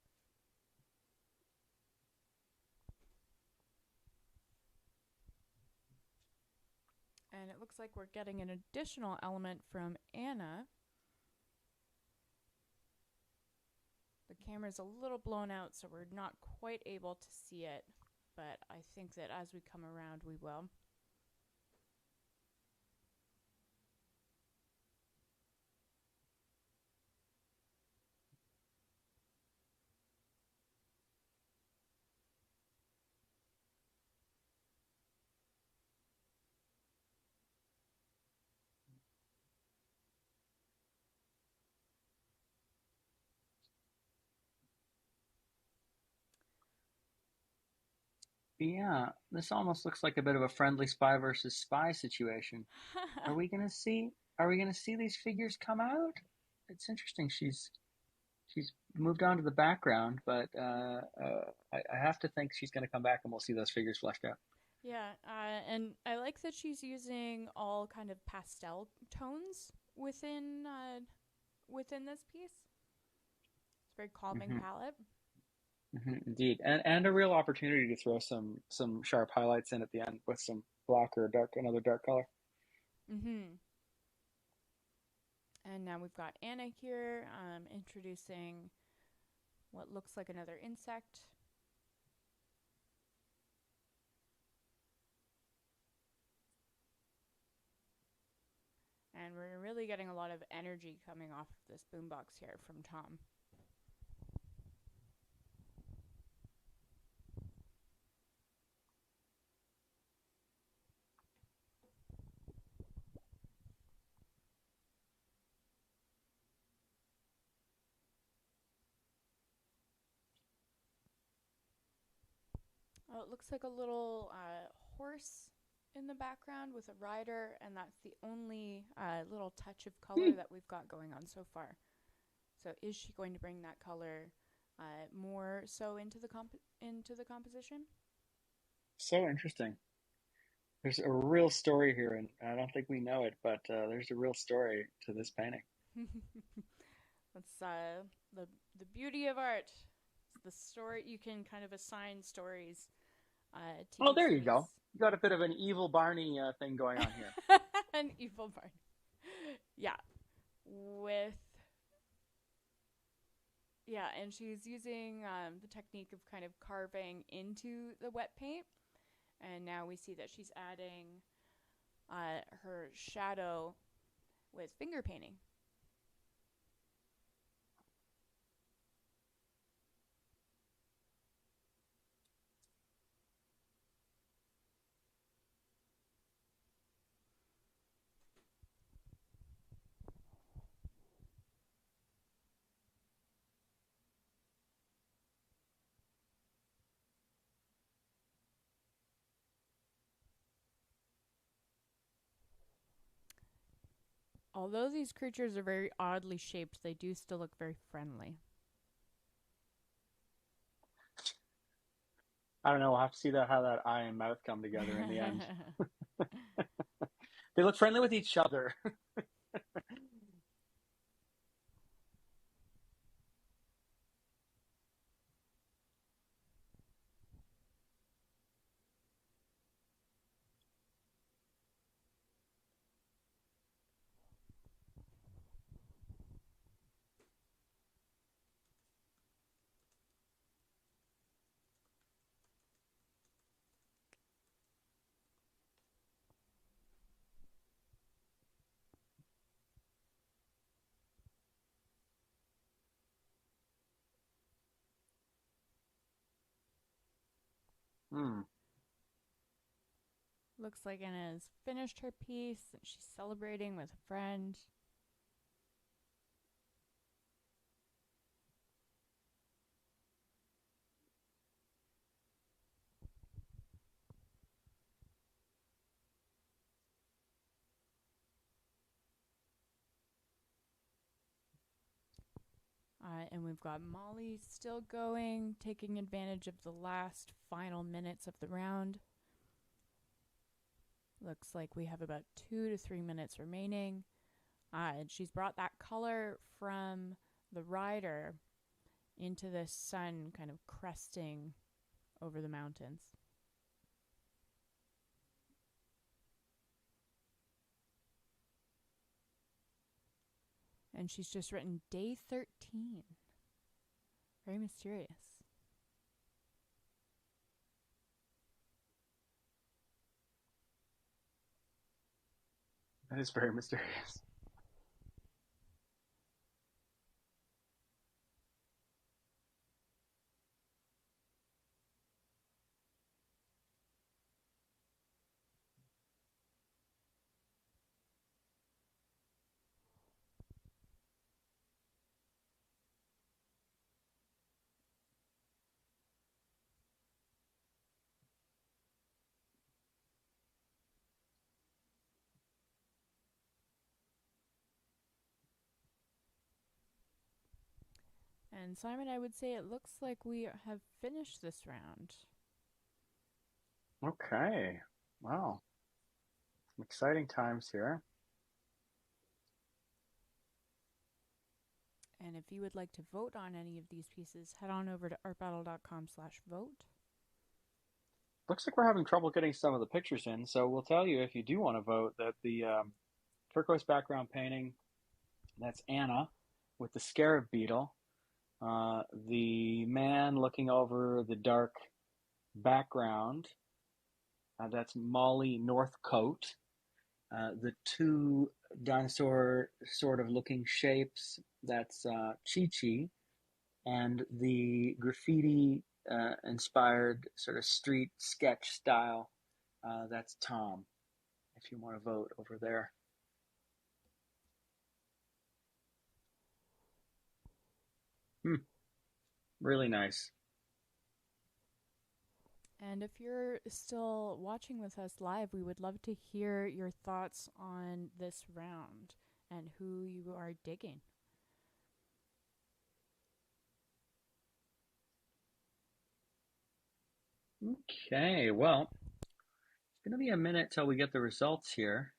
And it looks like we're getting an additional element from Anna. The camera's a little blown out, so we're not quite able to see it, but I think that as we come around, we will. Yeah, this almost looks like a bit of a friendly spy versus spy situation. Are we gonna see these figures come out? It's interesting. She's moved on to the background, but I have to think she's gonna come back and we'll see those figures fleshed out. Yeah, and I like that she's using all kind of pastel tones within this piece. It's a very calming palette. Indeed, and a real opportunity to throw some sharp highlights in at the end with some black or another dark color. And now we've got Anna here introducing what looks like another insect. And we're really getting a lot of energy coming off of this boombox here from Tom. Oh, it looks like a little horse in the background with a rider, and that's the only little touch of color that we've got going on so far. So is she going to bring that color more so into the composition? So interesting. There's a real story here, and I don't think we know it, but there's a real story to this painting. That's the beauty of art. It's the story. You can kind of assign stories to Oh, there you go. You got a bit of an evil Barney thing going on here. An evil Barney. Yeah. And she's using the technique of kind of carving into the wet paint. And now we see that she's adding her shadow with finger painting. Although these creatures are very oddly shaped, they do still look very friendly. I don't know. We'll have to see how that eye and mouth come together in the end. They look friendly with each other. Hmm. Looks like Anna's finished her piece and she's celebrating with a friend. And we've got Molly still going, taking advantage of the last final minutes of the round. Looks like we have about 2 to 3 minutes remaining. And she's brought that color from the rider into the sun kind of cresting over the mountains. And she's just written day 13. Very mysterious. That is very mysterious. And Simon, I would say it looks like we have finished this round. Okay. Wow. Some exciting times here. And if you would like to vote on any of these pieces, head on over to artbattle.com/vote. Looks like we're having trouble getting some of the pictures in, so we'll tell you if you do want to vote that the turquoise background painting, that's Anna with the scarab beetle. The man looking over the dark background, that's Molly Northcote. The two dinosaur sort of looking shapes, that's Chi Chi. And the graffiti inspired sort of street sketch style, that's Tom, if you want to vote over there. Really nice. And if you're still watching with us live, we would love to hear your thoughts on this round and who you are digging. Okay, well, it's going to be a minute till we get the results here.